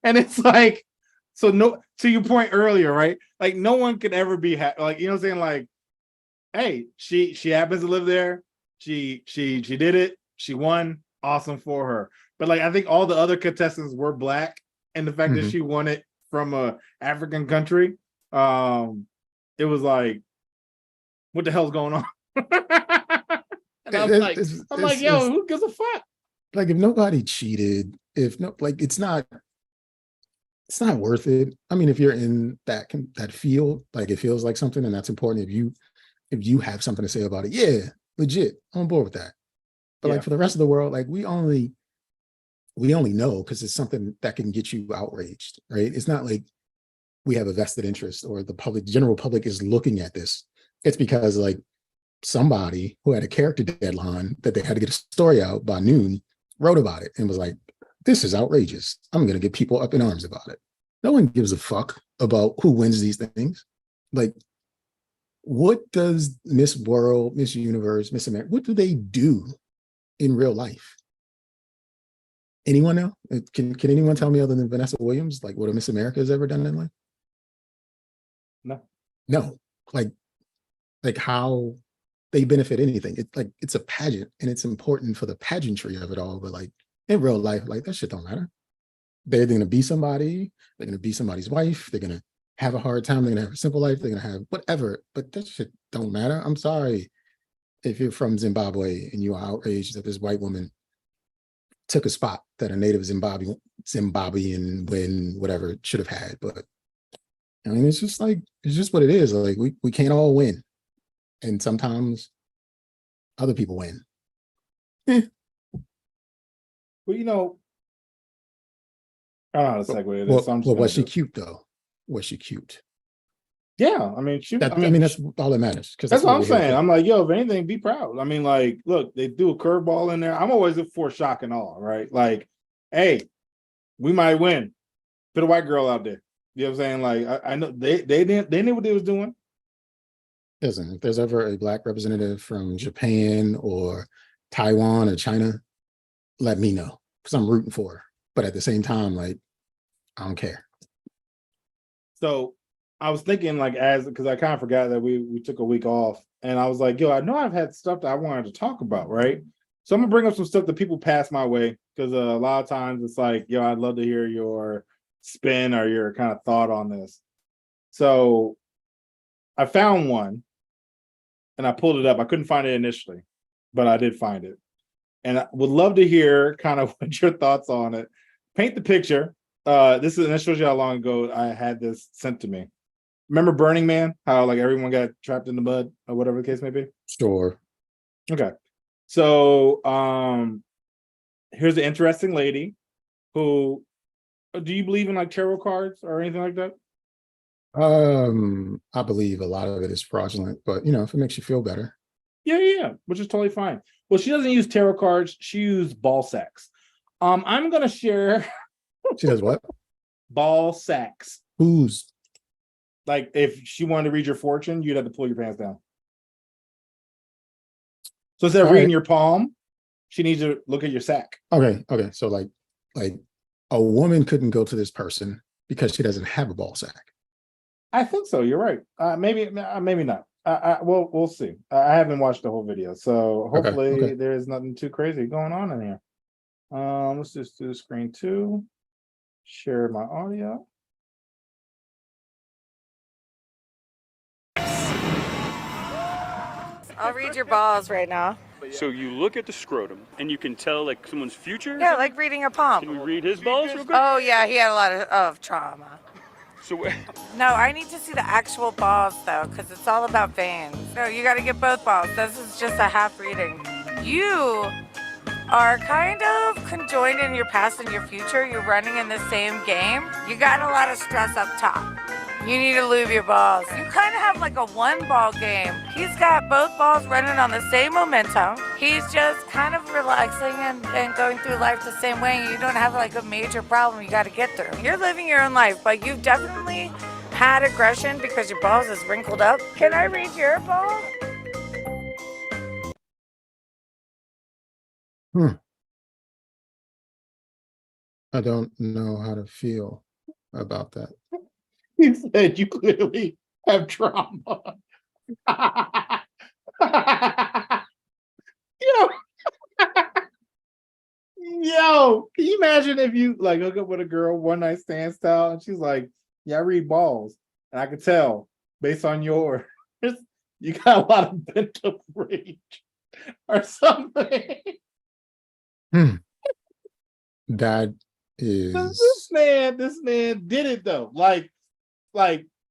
And it's like, so no, to your point earlier, right? Like no one could ever be like, you know what I'm saying? Like, hey, she happens to live there. She did it. She won. Awesome for her. But like I think all the other contestants were black, and the fact that she won it from a African country, it was like, what the hell's going on? And I'm like, yo, who gives a fuck? Like if nobody cheated, it's not worth it. I mean, if you're in that field, like it feels like something, and that's important. If you have something to say about it, yeah, legit, I'm on board with that. But like for the rest of the world, like we only know because it's something that can get you outraged, right? It's not like we have a vested interest or the general public is looking at this. It's because like somebody who had a character deadline that they had to get a story out by noon wrote about it and was like, this is outrageous. I'm going to get people up in arms about it. No one gives a fuck about who wins these things. Like, what does Miss World, Miss Universe, Miss America, what do they do in real life? Anyone know? Can anyone tell me other than Vanessa Williams, like what a Miss America has ever done in life? No. Like how they benefit anything. It's like, it's a pageant and it's important for the pageantry of it all. But like in real life, like that shit don't matter. They're going to be somebody. They're going to be somebody's wife. They're going to have a hard time. They're going to have a simple life. They're going to have whatever. But that shit don't matter. I'm sorry if you're from Zimbabwe and you are outraged that this white woman took a spot that a native Zimbabwean win whatever should have had. But I mean, it's just what it is. Like we can't all win. And sometimes other people win. Well, I don't know how to segue this. Well, was she cute though? Was she cute? Yeah, I mean, that's all that matters. Because that's what I'm saying. I'm like, yo, if anything, be proud. I mean, like, look, they do a curveball in there. I'm always for shock and awe, right? Like, hey, we might win. Put a white girl out there. You know what I'm saying? Like, I know they knew what they was doing. Listen, if there's ever a black representative from Japan or Taiwan or China, let me know because I'm rooting for her. But at the same time, like, I don't care. So I was thinking, like, because I kind of forgot that we took a week off, and I was like, yo, I know I've had stuff that I wanted to talk about, right? So I'm gonna bring up some stuff that people pass my way because a lot of times it's like, yo, I'd love to hear your spin or your kind of thought on this. So I found one and I pulled it up. I couldn't find it initially, but I did find it. And I would love to hear kind of what your thoughts on it. Paint the picture. This is, and it shows you how long ago I had this sent to me. Remember Burning Man? How like everyone got trapped in the mud or whatever the case may be? Sure. Okay. So here's an interesting lady who, do you believe in like tarot cards or anything like that? I believe a lot of it is fraudulent, but if it makes you feel better. Yeah, which is totally fine. Well, she doesn't use tarot cards, she used ball sacks. I'm gonna share. She does what? Ball sacks. Who's? Like if she wanted to read your fortune, you'd have to pull your pants down. So instead of reading your palm, she needs to look at your sack. Okay. So like a woman couldn't go to this person because she doesn't have a ball sack. I think so. You're right. Maybe not. We'll see. I haven't watched the whole video, so hopefully there's nothing too crazy going on in here. Let's just do the screen 2. Share my audio. I'll read your balls right now. So you look at the scrotum and you can tell like someone's future? Yeah, like reading a palm. Can we read his balls real quick? Oh yeah, he had a lot of trauma. So No, I need to see the actual balls though, because it's all about veins. No, you got to get both balls. This is just a half reading. You are kind of conjoined in your past and your future. You're running in the same game. You got a lot of stress up top. You need to lube your balls. You kind of have like a 1-ball game. He's got both balls running on the same momentum. He's just kind of relaxing and going through life the same way. You don't have like a major problem you got to get through. You're living your own life, but you've definitely had aggression because your balls is wrinkled up. Can I read your ball? I don't know how to feel about that. He said you clearly have trauma. Yo, can you imagine if you like hook up with a girl one night stand style and she's like, yeah, I read balls. And I could tell based on yours, you got a lot of pent up rage or something. That is this man did it though. Like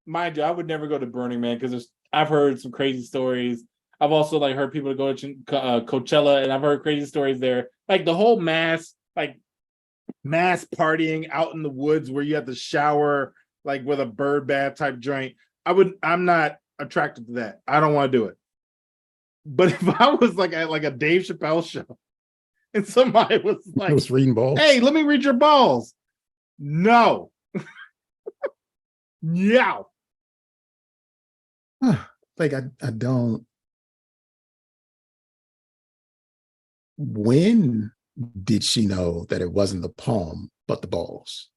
mind you, I would never go to Burning Man because I've heard some crazy stories. I've also like heard people go to Coachella, and I've heard crazy stories there. Like the whole mass partying out in the woods where you have to shower like with a bird bath type joint. I'm not attracted to that. I don't want to do it. But if I was like at like a Dave Chappelle show and somebody was like, I was reading balls. Hey, let me read your balls. No. Yeah. Like I don't. When did she know that it wasn't the palm but the balls?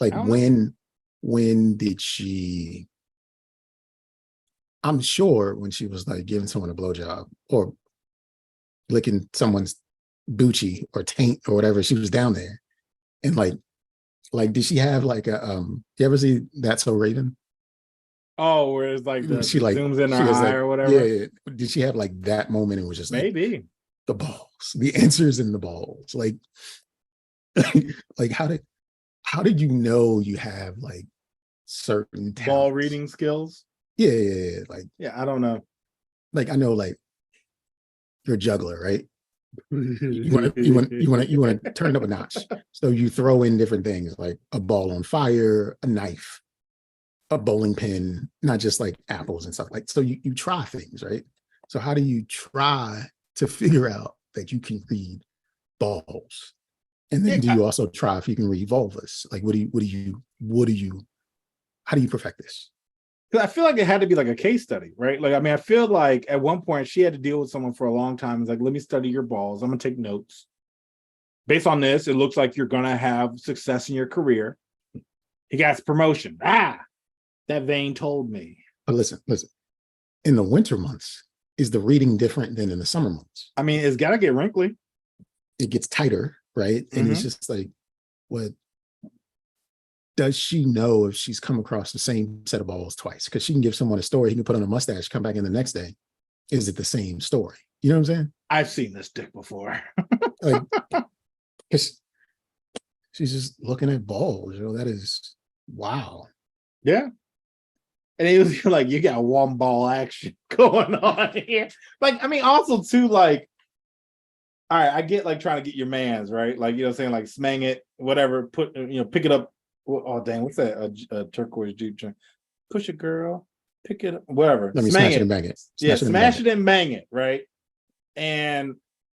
Like when did she? I'm sure when she was like giving someone a blowjob or licking someone's Bucci or taint or whatever, she was down there, and like did she have like a you ever see That's So Raven? Oh, where it's like she like zooms in her eye or whatever. Yeah. Did she have like that moment and was just maybe like, the balls, the answers in the balls? Like how did you know you have like certain talents? Ball reading skills? Yeah. Like I don't know. Like I know like you're a juggler, right? You want to turn it up a notch. So you throw in different things like a ball on fire, a knife, a bowling pin, not just like apples and stuff like. So you try things, right? So how do you try to figure out that you can read balls? And then do you also try if you can read vulvas? Like how do you perfect this? Because I feel like it had to be like a case study, right? Like, I mean, I feel like at one point she had to deal with someone for a long time. It's like, let me study your balls. I'm going to take notes. Based on this, it looks like you're going to have success in your career. He got his promotion. That vein told me. But listen. In the winter months, is the reading different than in the summer months? I mean, it's got to get wrinkly. it gets tighter, right? And it's just like, what does she know if she's come across the same set of balls twice? Because she can give someone a story, he can put on a mustache, come back in the next day. Is it the same story? You know what I'm saying? I've seen this dick before. Like, she's just looking at balls. You know, that is wow. Yeah. And it was like, you got one ball action going on here. Like, I mean, also too, like, all right, I get like trying to get your mans, right? Like, you know what I'm saying? Like, smang it, whatever, put, you know, pick it up. Oh, dang, what's that? A turquoise Jeep. Push it, girl. Pick it up, whatever. Let me Smang smash it and bang it. Smash it and bang it, right? And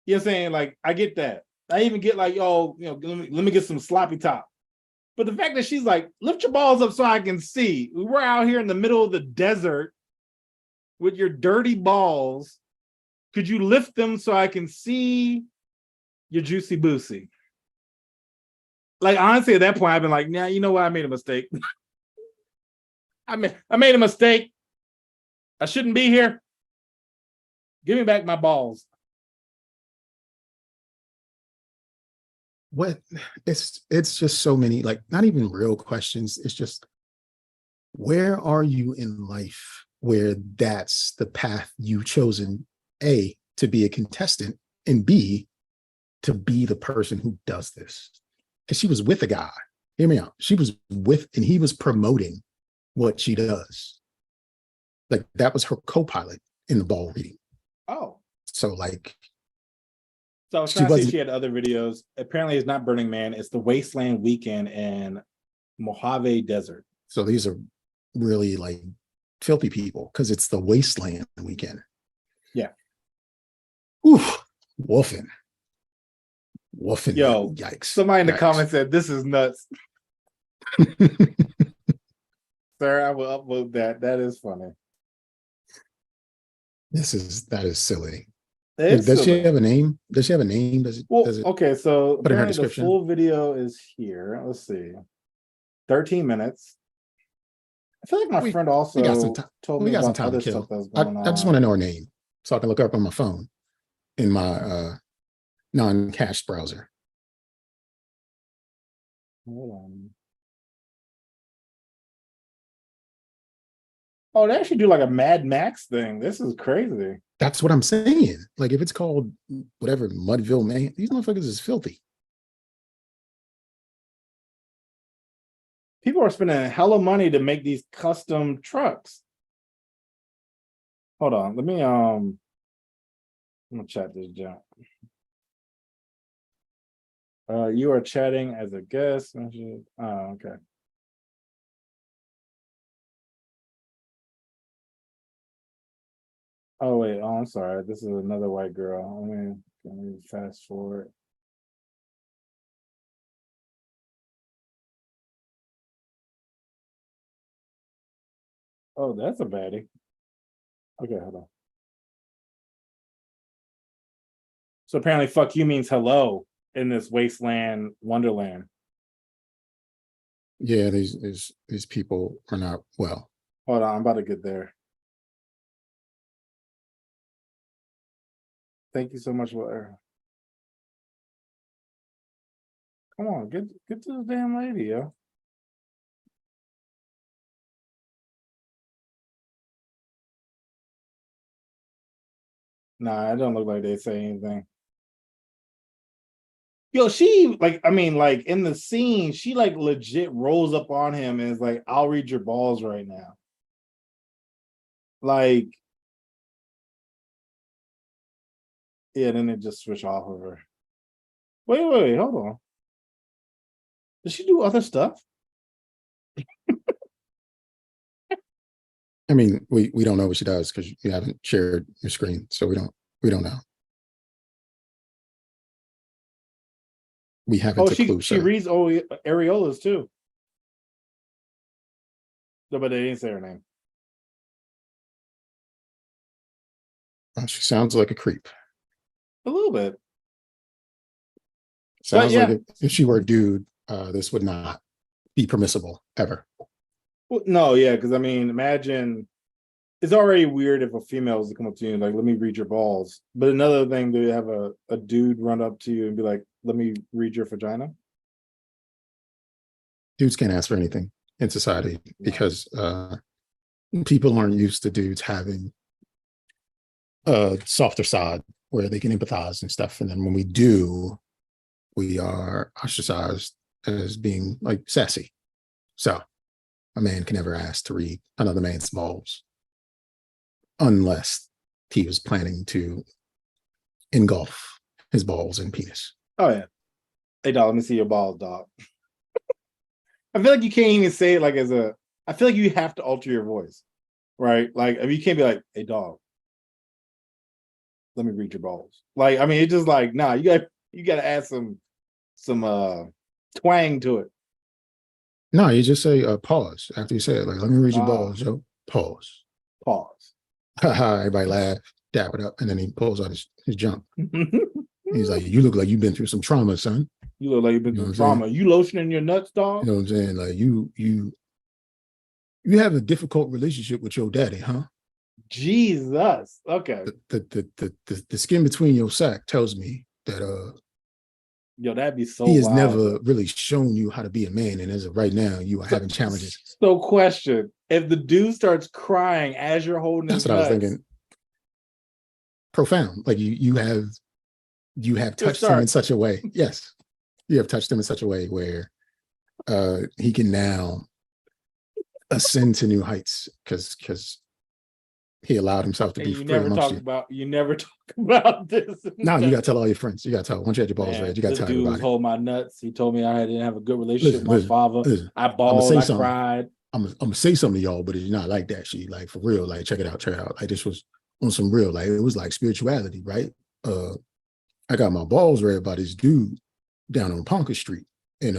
you know what I'm saying? Like, I get that. I even get like, oh, you know, let me get some sloppy top. But the fact that she's like, lift your balls up so I can see. We're out here in the middle of the desert with your dirty balls. Could you lift them so I can see your juicy boosie? Like, honestly, at that point, I've been like, nah, you know what? I made a mistake. I made a mistake. I shouldn't be here. Give me back my balls. What it's just so many, like, not even real questions. It's just, where are you in life where that's the path you've chosen, A, to be a contestant, and B, to be the person who does this? Because she was with a guy. Hear me out. She was with, and he was promoting what she does. Like, that was her co-pilot in the ball reading. Oh. So, like, so I was trying to see if she had other videos. Apparently, it's not Burning Man. It's the Wasteland Weekend in Mojave Desert. So these are really like filthy people because it's the Wasteland Weekend. Yeah. Oof. Woofing. Yo, yikes. Somebody in the comments said, this is nuts. Sir, I will upload that. That is funny. That is silly. Does she have a name? Does she have a name? Does it okay, so put in her description? The full video is here. Let's see. 13 minutes. I feel like my friend also told me about other stuff that's going on. I just want to know her name so I can look her up on my phone in my non-cached browser. Hold on. Oh, they actually do like a Mad Max thing. This is crazy. That's what I'm saying. Like, if it's called whatever, Mudville, Maine, these motherfuckers is filthy. People are spending hella money to make these custom trucks. Hold on. Let me I'm gonna chat this junk. You are chatting as a guest. Oh, okay. Oh wait, I'm sorry. This is another white girl. Let me fast forward. Oh, that's a baddie. Okay, hold on. So apparently fuck you means hello in this wasteland wonderland. Yeah, these people are not well. Hold on, I'm about to get there. Thank you so much, Blair. Come on, get to the damn lady, yo. Nah, it don't look like they say anything. Yo, she like, I mean, like in the scene, she like legit rolls up on him and is like, I'll read your balls right now. Like, yeah, then it just switch off of her. Wait, hold on. Does she do other stuff? I mean, we don't know what she does because you haven't shared your screen, so we don't know. We haven't. Oh, she reads areolas too. No, but they didn't say her name. She sounds like a creep. A little bit. Sounds like if she were a dude, this would not be permissible ever. Well, no, yeah, because I mean, imagine it's already weird if a female was to come up to you and like, let me read your balls. But another thing to have a dude run up to you and be like, let me read your vagina. Dudes can't ask for anything in society because people aren't used to dudes having a softer side where they can empathize and stuff. And then when we do, we are ostracized as being like sassy. So a man can never ask to read another man's balls unless he was planning to engulf his balls and penis. Oh yeah. Hey dog, let me see your balls, dog. I feel like you can't even say it like I feel like you have to alter your voice, right? Like if you can't be like, hey dog, let me read your balls. Like, I mean, it's just like, nah, you gotta add some twang to it. No, you just say pause after you say it. Like, let me read your balls, yo. Pause. Pause. Everybody laugh, dap it up, and then he pulls out his junk. He's like, you look like you've been through some trauma, son. You look like you've been through trauma. You lotioning your nuts, dog? You know what I'm saying? Like you have a difficult relationship with your daddy, huh? Jesus. Okay. The skin between your sack tells me that yo, that'd be so he has wild, never really shown you how to be a man. And as of right now, you are having challenges. So question, if the dude starts crying as you're holding that's his what nuts, I was thinking. Profound. Like you have touched him in such a way. Yes. You have touched him in such a way where he can now ascend to new heights because he allowed himself to be free amongst you. You never talk about this. No, you gotta tell all your friends. You gotta tell. Once you had your balls read, you gotta tell everybody. This dude hold my nuts. He told me I didn't have a good relationship with my father. I bawled, I cried. I'm gonna say something to y'all, but it's not like that. She like for real. Like check it out. Like this was on some real. Like it was like spirituality, right? I got my balls read by this dude down on Ponca Street, and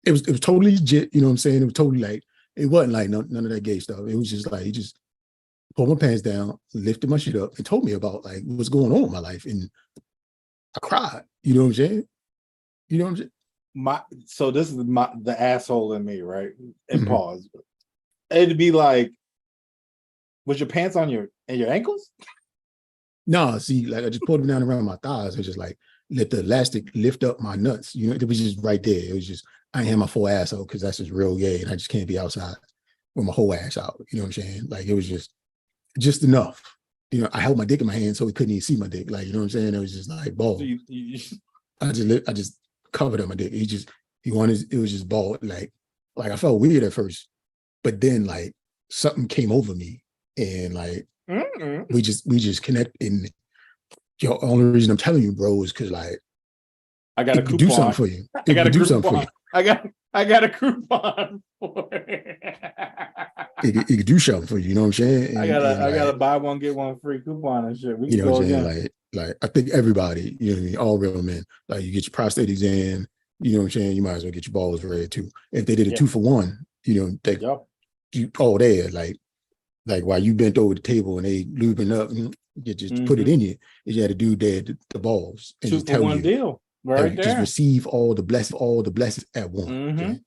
it was totally legit. You know what I'm saying? It was totally like it wasn't like none of that gay stuff. It was just like he just pulled my pants down, lifted my shit up, and told me about like what's going on in my life, and I cried. You know what I'm saying? You know what I'm saying? So this is the asshole in me, right? And pause. It'd be like, was your pants on your ankles? No, see, like I just pulled them down around my thighs and just like let the elastic lift up my nuts. You know, it was just right there. It was just I didn't have my full ass out because that's just real gay, and I just can't be outside with my whole ass out. You know what I'm saying? Like it was just enough. You know, I held my dick in my hand so he couldn't even see my dick. Like, you know what I'm saying? It was just like bald. So I just covered up my dick. It was just bald. Like I felt weird at first, but then like something came over me and like we just connect. And the only reason I'm telling you, bro, is because like I got a coupon. Do something for you. I got a coupon for it. It could do something for you. You know what I'm saying? I gotta buy one get one free coupon and shit. You know what I'm saying? Like I think everybody, you know what I mean, all real men, like you get your prostate exam. You know what I'm saying? You might as well get your balls read too. If they did a 2-for-1, you know, you all there like while you bent over the table and they lubing up, you just put it in you. You had to do the balls and just tell you deal. Right there. Just receive all the blessings at once. Okay?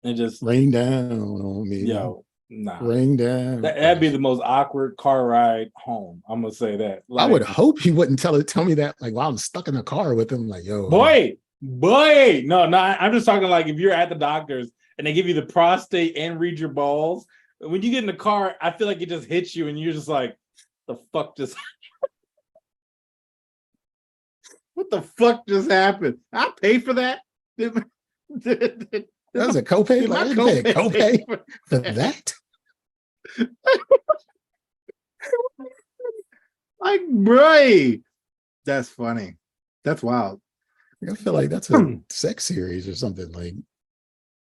And just rain down on me. Yo, nah. Rain down. That'd be the most awkward car ride home. I'm gonna say that. Like, I would hope he wouldn't tell me that like while I'm stuck in the car with him. Like, yo, boy. No, I'm just talking like if you're at the doctor's and they give you the prostate and read your balls. When you get in the car, I feel like it just hits you and you're just like, the fuck just what the fuck just happened? I pay for that? That was a copay? Like, I didn't pay a copay for that? Like, bro, that's funny. That's wild. I feel like that's a sex series or something. Like,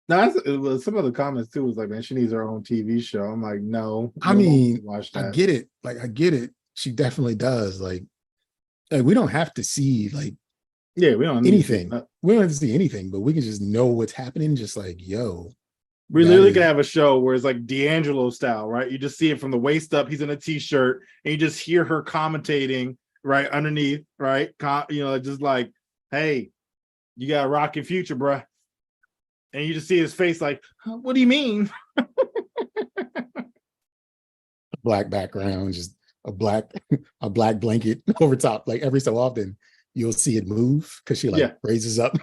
no, some of the comments too was like, man, she needs her own TV show. I'm like, no. I mean, watch that. I get it. Like, I get it. She definitely does. Like we don't have to see like, we don't anything. We don't have to see anything, but we can just know what's happening. Just like, yo, we literally could have a show where it's like D'Angelo style, right? You just see it from the waist up. He's in a t-shirt, and you just hear her commentating right underneath, right? Just like, hey, you got a rocking future, bruh. And you just see his face like, what do you mean? black background, just a black blanket over top. Like every so often you'll see it move because she like raises up.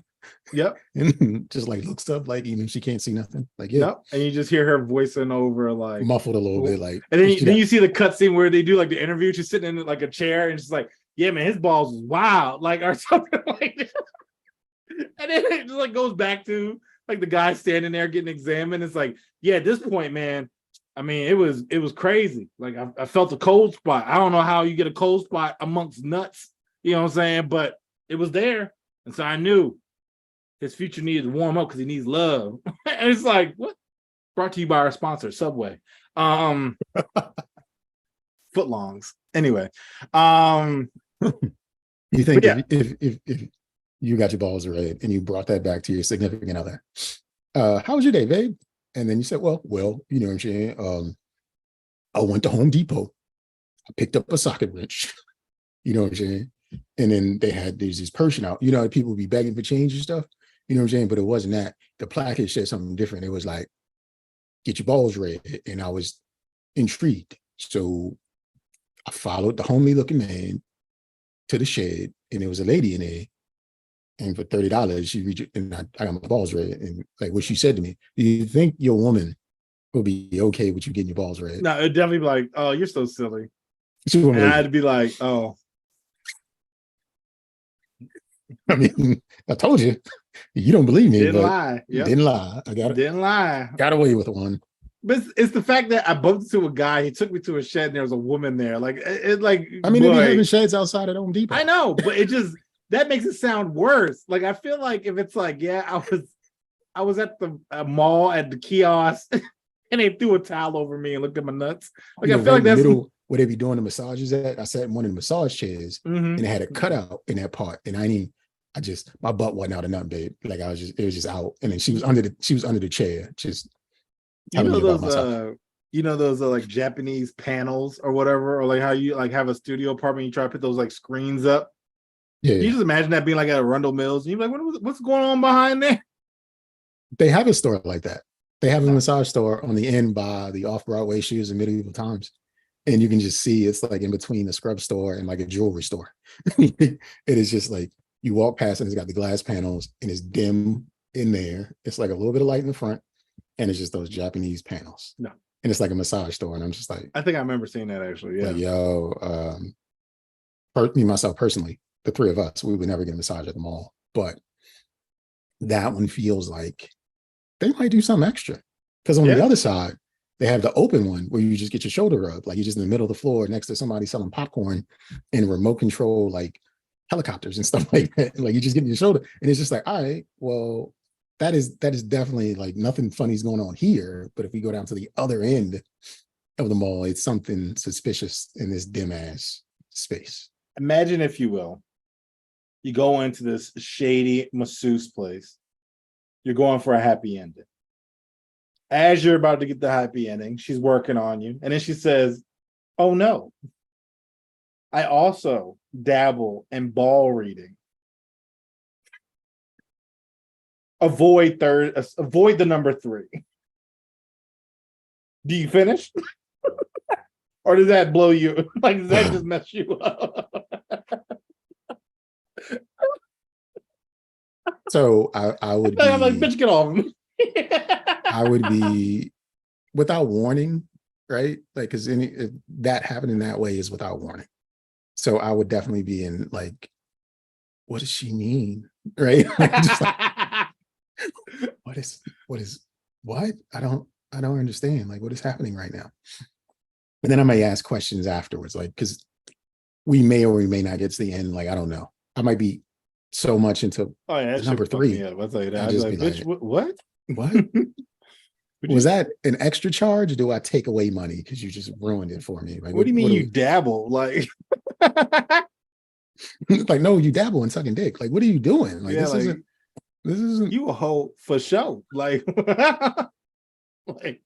Yep. And just like looks up, like even if she can't see nothing. Like, yeah. Yep. And you just hear her voicing over, like muffled a little bit, like. And then you see the cutscene where they do like the interview. She's sitting in like a chair and she's like, yeah, man, his balls was wild, like, or something like that. And then it just like goes back to like the guy standing there getting examined. It's like, yeah, at this point, man, I mean, it was crazy. Like I felt a cold spot. I don't know how you get a cold spot amongst nuts, you know what I'm saying? But it was there. And so I knew his future needed to warm up because he needs love. And it's like, what? Brought to you by our sponsor, Subway. Footlongs. Anyway. You think if you got your balls red and you brought that back to your significant other, how was your day, babe? And then you said, well, you know what I'm saying? I went to Home Depot. I picked up a socket wrench. You know what I'm saying? And then there's this person out. You know, people would be begging for change and stuff. You know what I'm saying? But it wasn't that. The placket said something different. It was like, get your balls red. And I was intrigued. So I followed the homely looking man to the shed, and there was a lady in there. And for $30, she reached and I got my balls red. And like what she said to me, do you think your woman will be okay with you getting your balls red? No, it'd definitely be like, oh, you're so silly. And I'd be like, oh. I mean, I told you. You don't believe me. Didn't lie. Yep. Didn't lie. Didn't lie. Got away with one. But it's the fact that I bumped into a guy. He took me to a shed, and there was a woman there. Like it, like I mean, they be having sheds outside at Home Depot. I know, but it just that makes it sound worse. Like I feel like if it's like, yeah, I was at the mall at the kiosk, and they threw a towel over me and looked at my nuts. Like I feel like that's where they be doing the massages at. I sat in one of the massage chairs, and it had a cutout in that part, and my butt wasn't out of nothing, babe. Like it was just out, and then she was under the chair, just telling me about myself. You know those like Japanese panels or whatever, or like how you like have a studio apartment, you try to put those like screens up. Yeah, you just imagine that being like at Arundel Mills, and you're like, what's going on behind there? They have a store like that. They have a massage store on the end by the off-Broadway shoes in medieval times, and you can just see it's like in between the scrub store and like a jewelry store. It is just like. You walk past and it's got the glass panels and it's dim in there. It's like a little bit of light in the front and it's just those Japanese panels. No. And it's like a massage store. And I'm just like, I think I remember seeing that actually. Yeah. Like, yo, me, myself personally, the three of us, we would never get a massage at the mall. But that one feels like they might do something extra. Because on the other side, they have the open one where you just get your shoulder rubbed. Like you're just in the middle of the floor next to somebody selling popcorn and remote control, like helicopters and stuff like that. Like you just get in your shoulder and it's just like, all right, well, that is definitely like nothing funny's going on here. But if we go down to the other end of the mall, it's something suspicious in this dim ass space. Imagine, if you will, you go into this shady masseuse place. You're going for a happy ending. As you're about to get the happy ending, she's working on you. And then she says, oh no, I also dabble in ball reading. Avoid the number 3. Do you finish? Or does that blow you? Like, does that just mess you up? So I would be, I'm like, bitch, get off me. I would be without warning, right? Like, because that happening that way is without warning. So I would definitely be in like, what does she mean? Right? Just like, what? I don't understand. Like, what is happening right now? And then I may ask questions afterwards, like, because we may or we may not get to the end. Like, I don't know. I might be so much into number 3. I'll tell you that. I'd just be like, bitch, what? What? Was that an extra charge? Or do I take away money because you just ruined it for me? Like, what do you mean you dabble? Like, like, no, you dabble in sucking dick. Like, what are you doing? Like, this isn't. You a hoe for show. Like, like,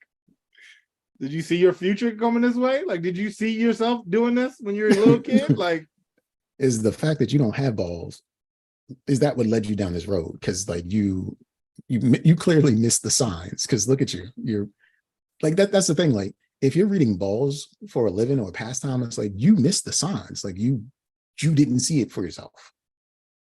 did you see your future coming this way? Like, did you see yourself doing this when you were a little kid? Like, is the fact that you don't have balls, is that what led you down this road? Because like you clearly missed the signs. Because look at you, you're like that. That's the thing. Like if you're reading balls for a living or a pastime, it's like you missed the signs. Like you didn't see it for yourself.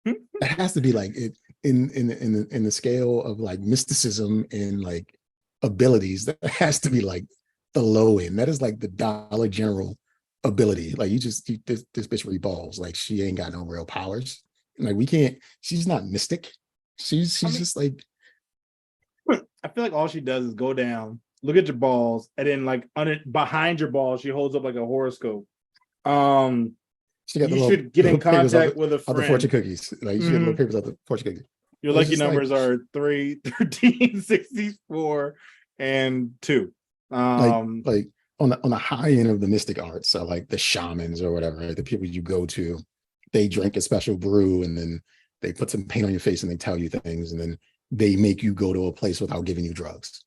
It has to be like it in the scale of like mysticism and like abilities. That has to be like the low end. That is like the Dollar General ability. Like this bitch read balls. Like she ain't got no real powers. Like we can't. She's not mystic. She's just like. I feel like all she does is go down, look at your balls, and then like behind your balls, she holds up like a horoscope. She got you should get in contact with a friend. The fortune cookies. Like she got little papers of the fortune cookies. Your lucky numbers are 3, 13, 64, and 2. Like on the high end of the mystic arts, so like the shamans or whatever, right? The people you go to, they drink a special brew and then they put some paint on your face and they tell you things, and then they make you go to a place without giving you drugs.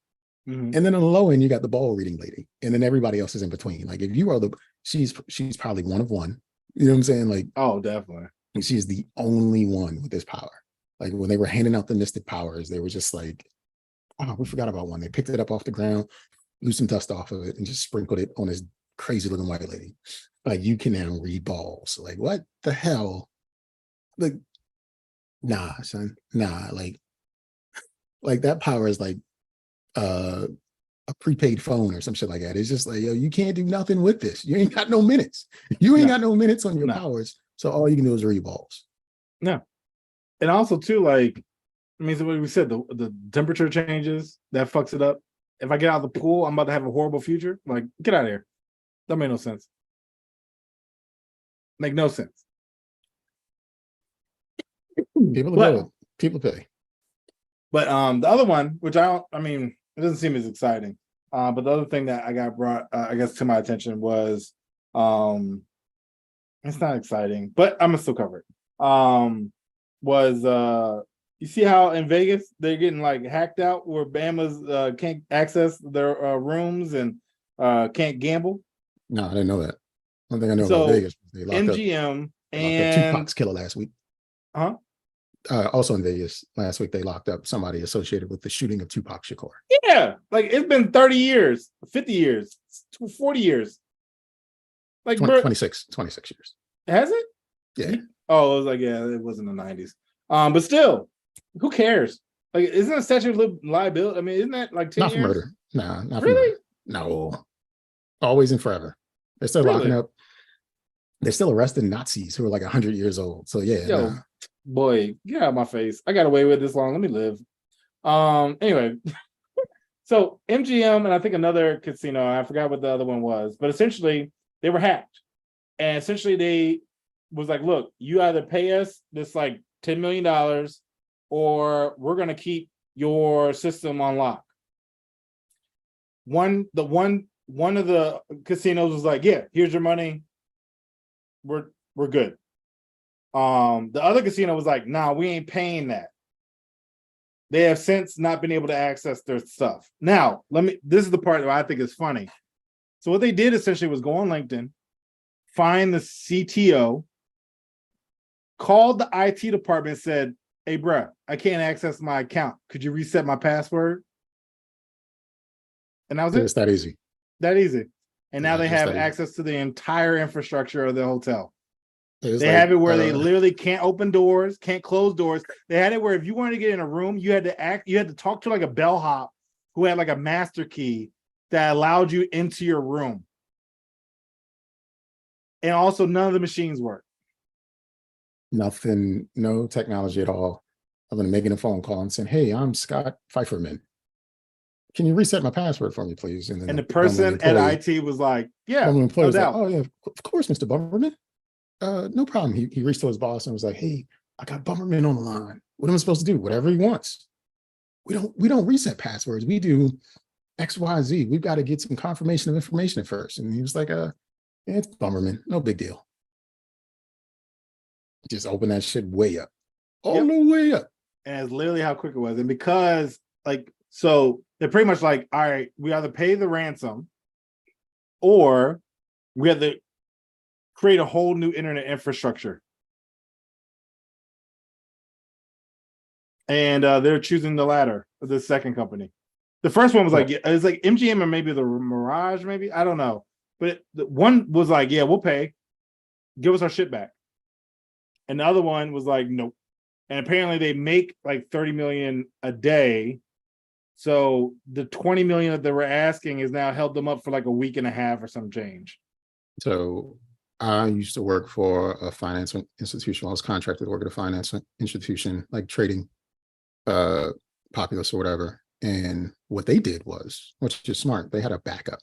And then on the low end, you got the ball reading lady, and then everybody else is in between. Like if you are she's probably one of one. You know what I'm saying? Like, oh, definitely. She is the only one with this power. Like when they were handing out the mystic powers, they were just like, oh, we forgot about one. They picked it up off the ground, blew some dust off of it, and just sprinkled it on this crazy looking white lady. Like you can now read balls. Like what the hell? Like, nah, son, nah. Like that power is like a prepaid phone or some shit like that. It's just like, yo, you can't do nothing with this. You ain't got no minutes. You ain't got no minutes on your powers. So all you can do is read balls. No. And also too, like, I mean, so what we said, the temperature changes, that fucks it up. If I get out of the pool, I'm about to have a horrible future. Like, get out of here. That made no sense. Make no sense. People pay. But the other one, which it doesn't seem as exciting. But the other thing that I got brought, I guess, to my attention was, it's not exciting, but I'm gonna still cover it. You see how in Vegas they're getting like hacked out, where Bama's can't access their rooms and can't gamble? No, I didn't know that. One thing I know So, about Vegas, they locked MGM up and Tupac's killer last week. Also in Vegas last week, they locked up somebody associated with the shooting of Tupac Shakur. Yeah, like it's been 30 years, 50 years, 40 years. Like 26 years. Has it? Yeah. Oh, it was like, yeah, it was in the 90s. But still, who cares? Like, isn't a statute of liability? I mean, isn't that like 10 Not years? for murder. Nah, not really? For murder. No. Always and forever. They're still locking up. They're still arresting Nazis who are like 100 years old. So yeah. Yo, boy, get out of my face. I got away with this long. Let me live. Anyway. So MGM and I think another casino, I forgot what the other one was, but essentially they were hacked. And essentially they was like, look, you either pay us this like $10 million or we're going to keep your system on lock. One of the casinos was like, yeah, here's your money. We're good. The other casino was like, nah, we ain't paying that. They have since not been able to access their stuff. Now, this is the part that I think is funny. So what they did essentially was go on LinkedIn, find the CTO, called the IT department and said, hey, bruh, I can't access my account. Could you reset my password? And that was it. It's that easy. That easy. And now they have access to the entire infrastructure of the hotel. They have it where they literally can't open doors, can't close doors. They had it where if you wanted to get in a room, you had to talk to like a bellhop who had like a master key that allowed you into your room. And also none of the machines work. Nothing, no technology at all. Other than making a phone call and saying, hey, I'm Scott Pfeifferman. Can you reset my password for me, please? And the person at IT was like, yeah, no doubt. Oh yeah, of course, Mr. Bummerman. No problem. He reached to his boss and was like, hey, I got Bummerman on the line. What am I supposed to do? Whatever he wants. We don't reset passwords. We do XYZ. We've got to get some confirmation of information at first. And he was like, yeah, it's Bummerman. No big deal. Just open that shit way up. All the way up. And it's literally how quick it was. And because so they're pretty much like, all right, we either pay the ransom or we have to create a whole new internet infrastructure. And they're choosing the latter, the second company. The first one was like, it's like MGM or maybe the Mirage, maybe, I don't know. But the one was like, yeah, we'll pay, give us our shit back. And the other one was like, nope. And apparently they make like 30 million a day. So the 20 million that they were asking is now held them up for like a week and a half or some change. So I used to work for a finance institution. I was contracted to work at a finance institution, like trading Populous or whatever. And what they did was, which is smart, they had a backup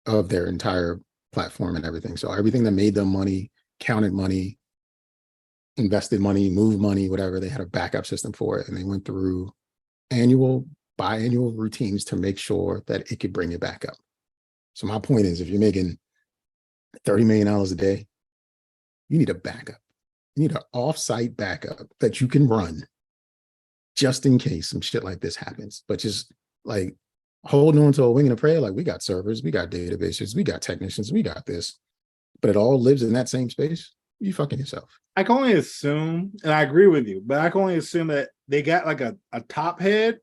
of their entire platform and everything. So everything that made them money, counted money, invested money, moved money, whatever, they had a backup system for it. And they went through annual, biannual routines to make sure that it could bring it back up. So my point is, if you're making $30 million a day, you need a backup. You need an off-site backup that you can run just in case some shit like this happens. But just like holding on to a wing and a prayer, like we got servers, we got databases, we got technicians, we got this, but it all lives in that same space. You fucking yourself. I can only assume, and I agree with you, but I can only assume that they got like a top head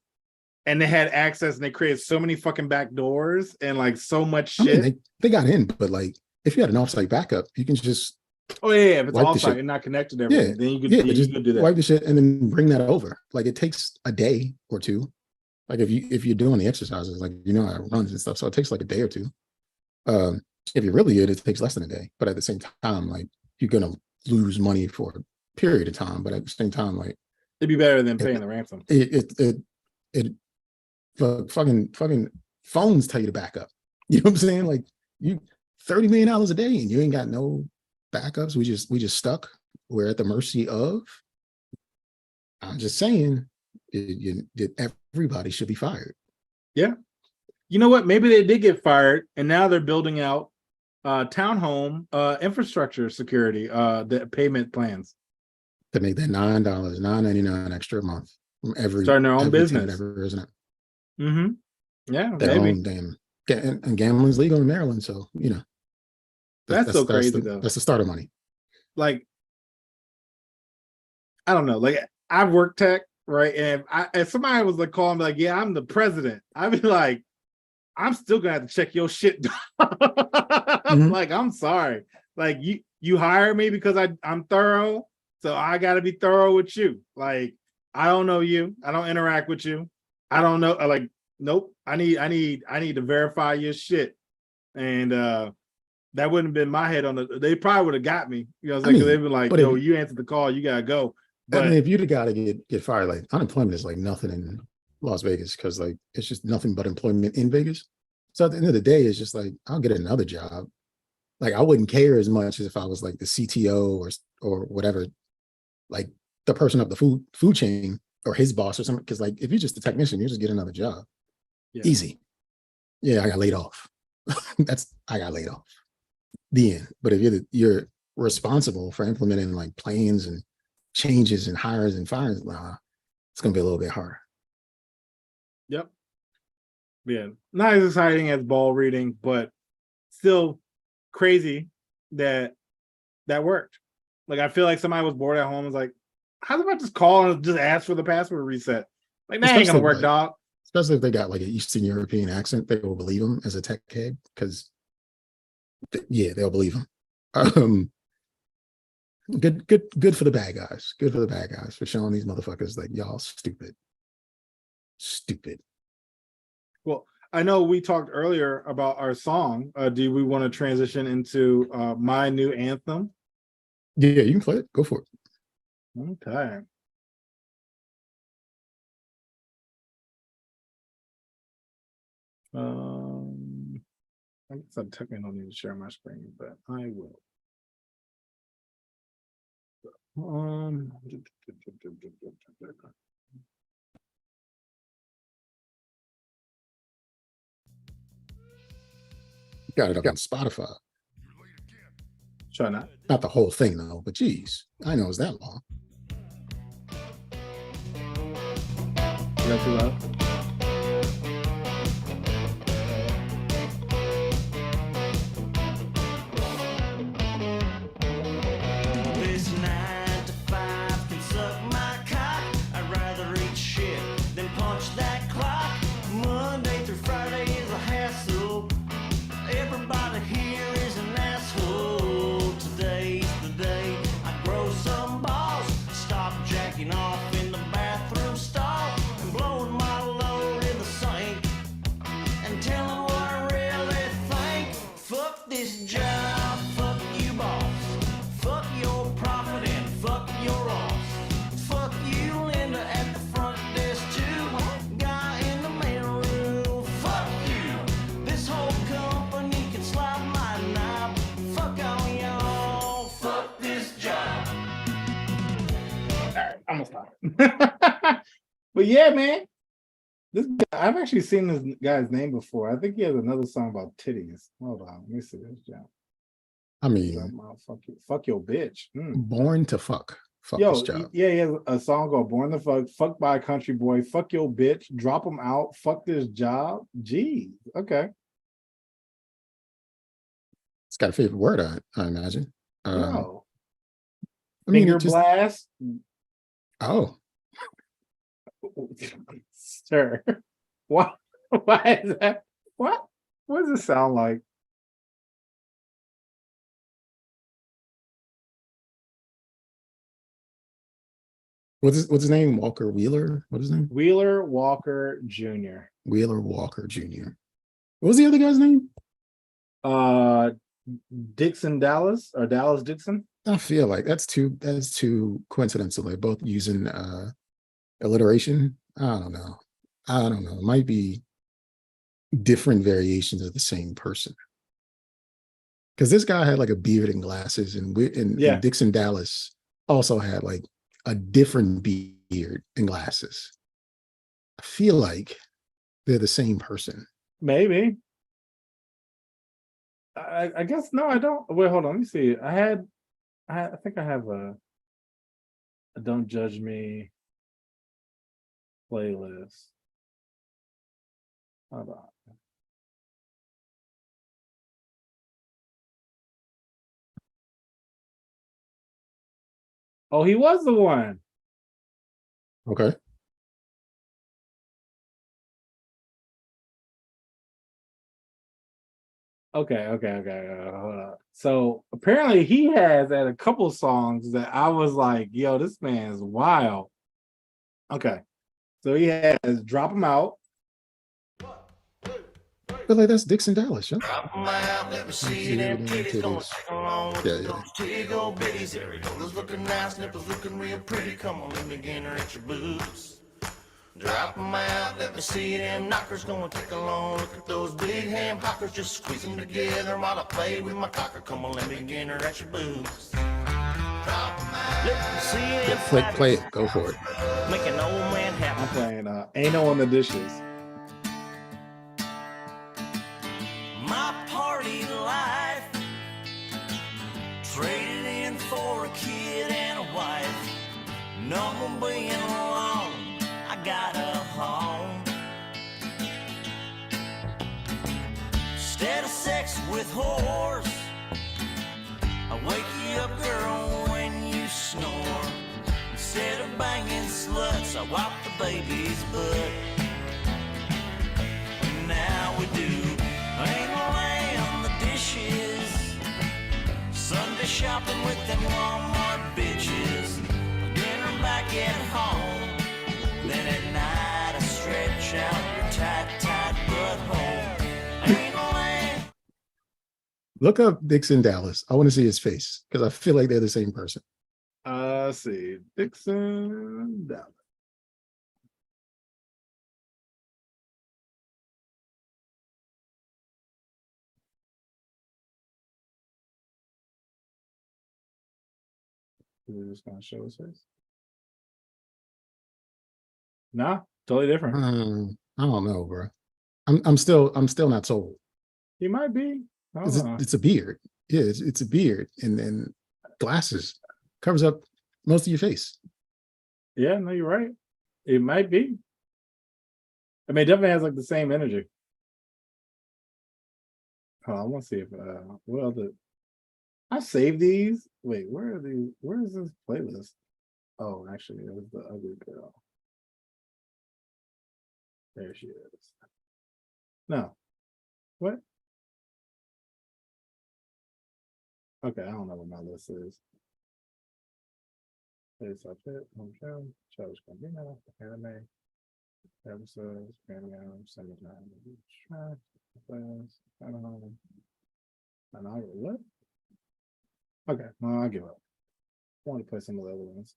and they had access and they created so many fucking back doors and like so much shit. I mean, they got in, but like if you had an offsite backup, you can just if it's offsite and not connected to everything, then you can do that. Wipe the shit and then bring that over. Like it takes a day or two. Like if you're doing the exercises, like you know how it runs and stuff, so it takes like a day or two. If you're really good, it takes less than a day. But at the same time, like you're gonna lose money for a period of time. But at the same time, like it'd be better than paying the ransom. Fucking phones tell you to back up. You know what I'm saying? Like you $30 million a day and you ain't got no backups. We just stuck. We're at the mercy of. I'm just saying, everybody should be fired. Yeah. You know what? Maybe they did get fired, and now they're building out townhome infrastructure security, the payment plans to make that $9.99 extra a month from starting their own business. Ever, isn't it? Mm-hmm. Yeah, their maybe. own damn. And gambling's legal in Maryland, so you know. That's so crazy though. That's the start of money. Like, I don't know. Like, I've worked tech, right? And if somebody was like calling me like, "Yeah, I'm the president," I'd be like, "I'm still gonna have to check your shit." Like, I'm sorry. Like, you hired me because I'm thorough, so I got to be thorough with you. Like, I don't know you. I don't interact with you. I don't know. Like, nope. I need to verify your shit, and that wouldn't have been my head on the. They probably would have got me. You know what I'm saying? Because they'd been like, "Yo, you answered the call. You gotta go." But I mean, if you'd have got to get fired, like unemployment is like nothing in Las Vegas because like it's just nothing but employment in Vegas. So at the end of the day, it's just like I'll get another job. Like I wouldn't care as much as if I was like the CTO or whatever, like the person up the food chain or his boss or something. Because like if you're just a technician, you just get another job. Yeah. Easy. Yeah, I got laid off. I got laid off. The end. But if you're responsible for implementing like plans and changes and hires and fires, it's gonna be a little bit harder. Yep. Yeah, not as exciting as ball reading, but still crazy that worked. Like I feel like somebody was bored at home and was like, how about just call and just ask for the password reset? Like that ain't gonna work, dog. Especially if they got like an Eastern European accent, they will believe them as a tech head because they'll believe them. Good for the bad guys. Good for the bad guys for showing these motherfuckers like y'all stupid. Well, I know we talked earlier about our song. Do we want to transition into my new anthem? Yeah, you can play it. Go for it. Okay. I guess I technically don't need to share my screen, but I will. Got it up on Spotify. Try not. Not the whole thing though, but geez, I know it's that long. Is that too loud? it's not. But yeah, man. This guy, I've actually seen this guy's name before. I think he has another song about titties. Hold on, let me see this. I mean, Fuck your bitch. born to fuck. Fuck Yo, this job. yeah, he has a song called Born to Fuck, Fuck by a Country Boy, Fuck Your Bitch, Drop him out, Fuck This Job. Geez, okay. It's got a favorite word, I imagine. No. I mean, Finger it just, blast. oh, Sir. What? Why is that? What? What does it sound like? what's his name? Walker Wheeler? What is his name? Wheeler Walker Jr. Wheeler Walker Jr. What was the other guy's name? Dixon Dallas or Dallas Dixon. I feel like that's too coincidental. They're both using alliteration. I don't know. It might be different variations of the same person. Because this guy had like a beard and glasses, and Dixon Dallas also had like a different beard and glasses. I feel like they're the same person. Maybe. I guess no, I don't. Wait, hold on. Let me see. I think I have a Don't Judge Me playlist. Hold on. Oh, he was the one. Okay. Okay. Hold on. So apparently he has at a couple songs that I was like, yo, this man is wild. Okay. So he has Drop Him Out. But like that's Dixon Dallas, yeah. Drop 'em out, let me see them titties gonna take along with Yeah. those titty gold bitties. There we go, those looking nice, nipples looking real pretty. Come on, let me get her at your boobs. Drop 'em out, let me see them knockers gonna take a long look at those big ham hockers. Just squeeze them together while I play with my cocker. Come on, let me get her at your boobs. Drop 'em out, let me see them Play it, go for it. make an old man happy. I'm playing Anal on the Dishes. My party life, traded in for a kid and a wife. No more being alone, I got a home. Instead of sex with whores, I wake you up, girl, when you snore. Instead of banging sluts, I wipe the baby's butt. And now we do anal on the dishes, Sunday shopping with them Walmart bitches, dinner back at home, then at night I stretch out your tight butthole. Anal. Look up Dixon Dallas. I want to see his face because I feel like they're the same person. Let's see. Dixon Dallas. Is it just gonna show his face? Nah, totally different. I don't know, bro. I'm still not sold. He might be. I don't know. It's a beard. Yeah, it's a beard, and then glasses covers up most of your face. Yeah, no, you're right. It might be. I mean, it definitely has like the same energy. Oh, I want to see if what other. I saved these. Wait, where are these? Where is this playlist? Oh, actually, it was the ugly girl. There she is. No. What? Okay, I don't know what my list is. It's up it, home show, Childish Gambino, anime, episodes, Gambino, summertime, track, plans, I don't know. And I what? Okay, well, I give up. I want to play some of the other ones.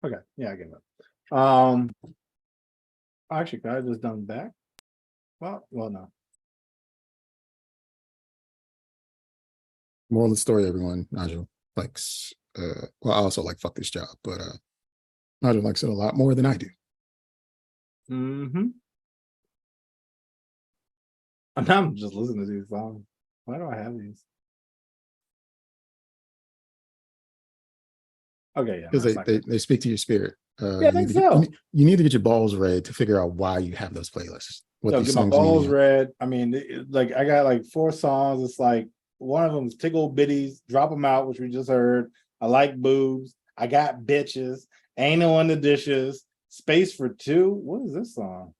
Okay, yeah, I give up. Actually, could I just done back? Well, no. Moral of the story, everyone, Nigel likes, well, I also like fuck this job, but Nigel likes it a lot more than I do. Mm-hmm. I'm just listening to these songs. Why do I have these? Okay, yeah. Because they speak to your spirit. Yeah, I think so. You need to get your balls read to figure out why you have those playlists. What these Get my songs balls mean. read. I mean, like I got like 4 songs. It's like one of them is Tickle Bitties, Drop Them Out, which we just heard. I Like Boobs. I Got Bitches. Ain't No on the Dishes. Space for Two. What is this song?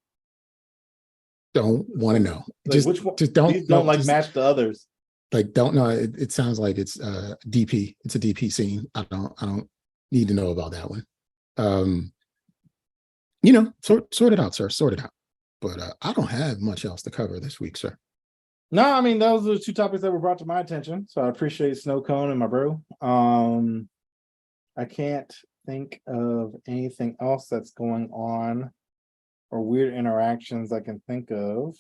Don't want to know. Like, which one? Just don't. These don't like just, match the others. Like, don't know. It sounds like it's DP. It's a DP scene. I don't need to know about that one. Sort it out, sir. Sort it out. But I don't have much else to cover this week, sir. No, I mean, those are the 2 topics that were brought to my attention. So I appreciate Snow Cone and my bro. I can't think of anything else that's going on or weird interactions I can think of.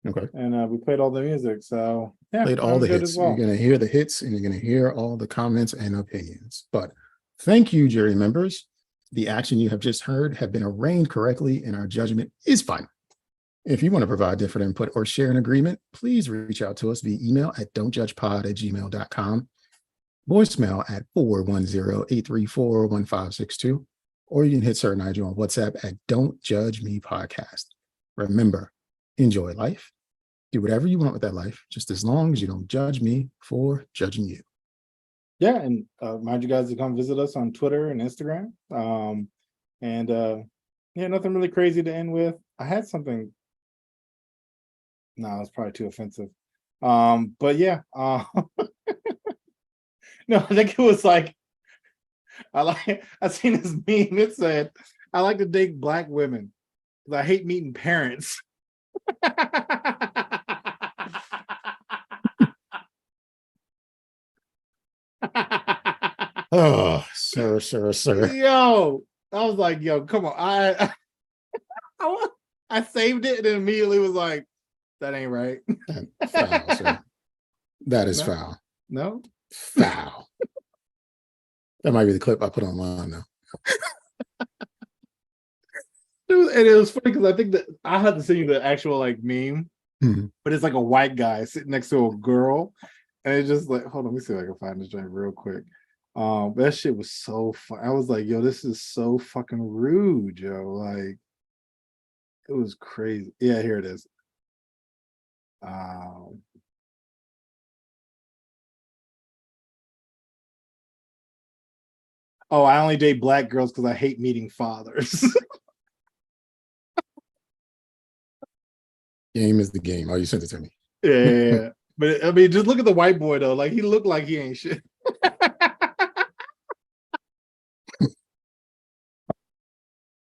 Okay. And we played all the music. So yeah, Played all the good hits. as well. You're going to hear the hits and you're going to hear all the comments and opinions. But thank you, jury members. The action you have just heard have been arraigned correctly and our judgment is final. If you want to provide different input or share an agreement, please reach out to us via email at don'tjudgepod@gmail.com, voicemail at 410-834-1562, or you can hit Sir Nygel on WhatsApp at Don't Judge Me Podcast. Remember, enjoy life. Do whatever you want with that life, just as long as you don't judge me for judging you. Yeah, and remind you guys to come visit us on Twitter and Instagram. Yeah, nothing really crazy to end with. I had something. No, it's probably too offensive. But yeah, no, I think it was like I seen this meme. It said, "I like to date Black women because I hate meeting parents." Oh, sir. Yo, I was like, yo, come on. I saved it and immediately was like, that ain't right. Foul, sir. That is foul. No? Foul. That might be the clip I put online now. And it was funny because I think that I had to send you the actual like meme, but it's like a white guy sitting next to a girl. And it's just like, hold on, let me see if I can find this joint real quick. That shit was so fun. I was like, yo, this is so fucking rude, yo. Like, it was crazy. Yeah, here it is. Oh, I only date Black girls because I hate meeting fathers. Game is the game. Oh, you sent it to me. Yeah. But I mean, just look at the white boy though. Like, he looked like he ain't shit.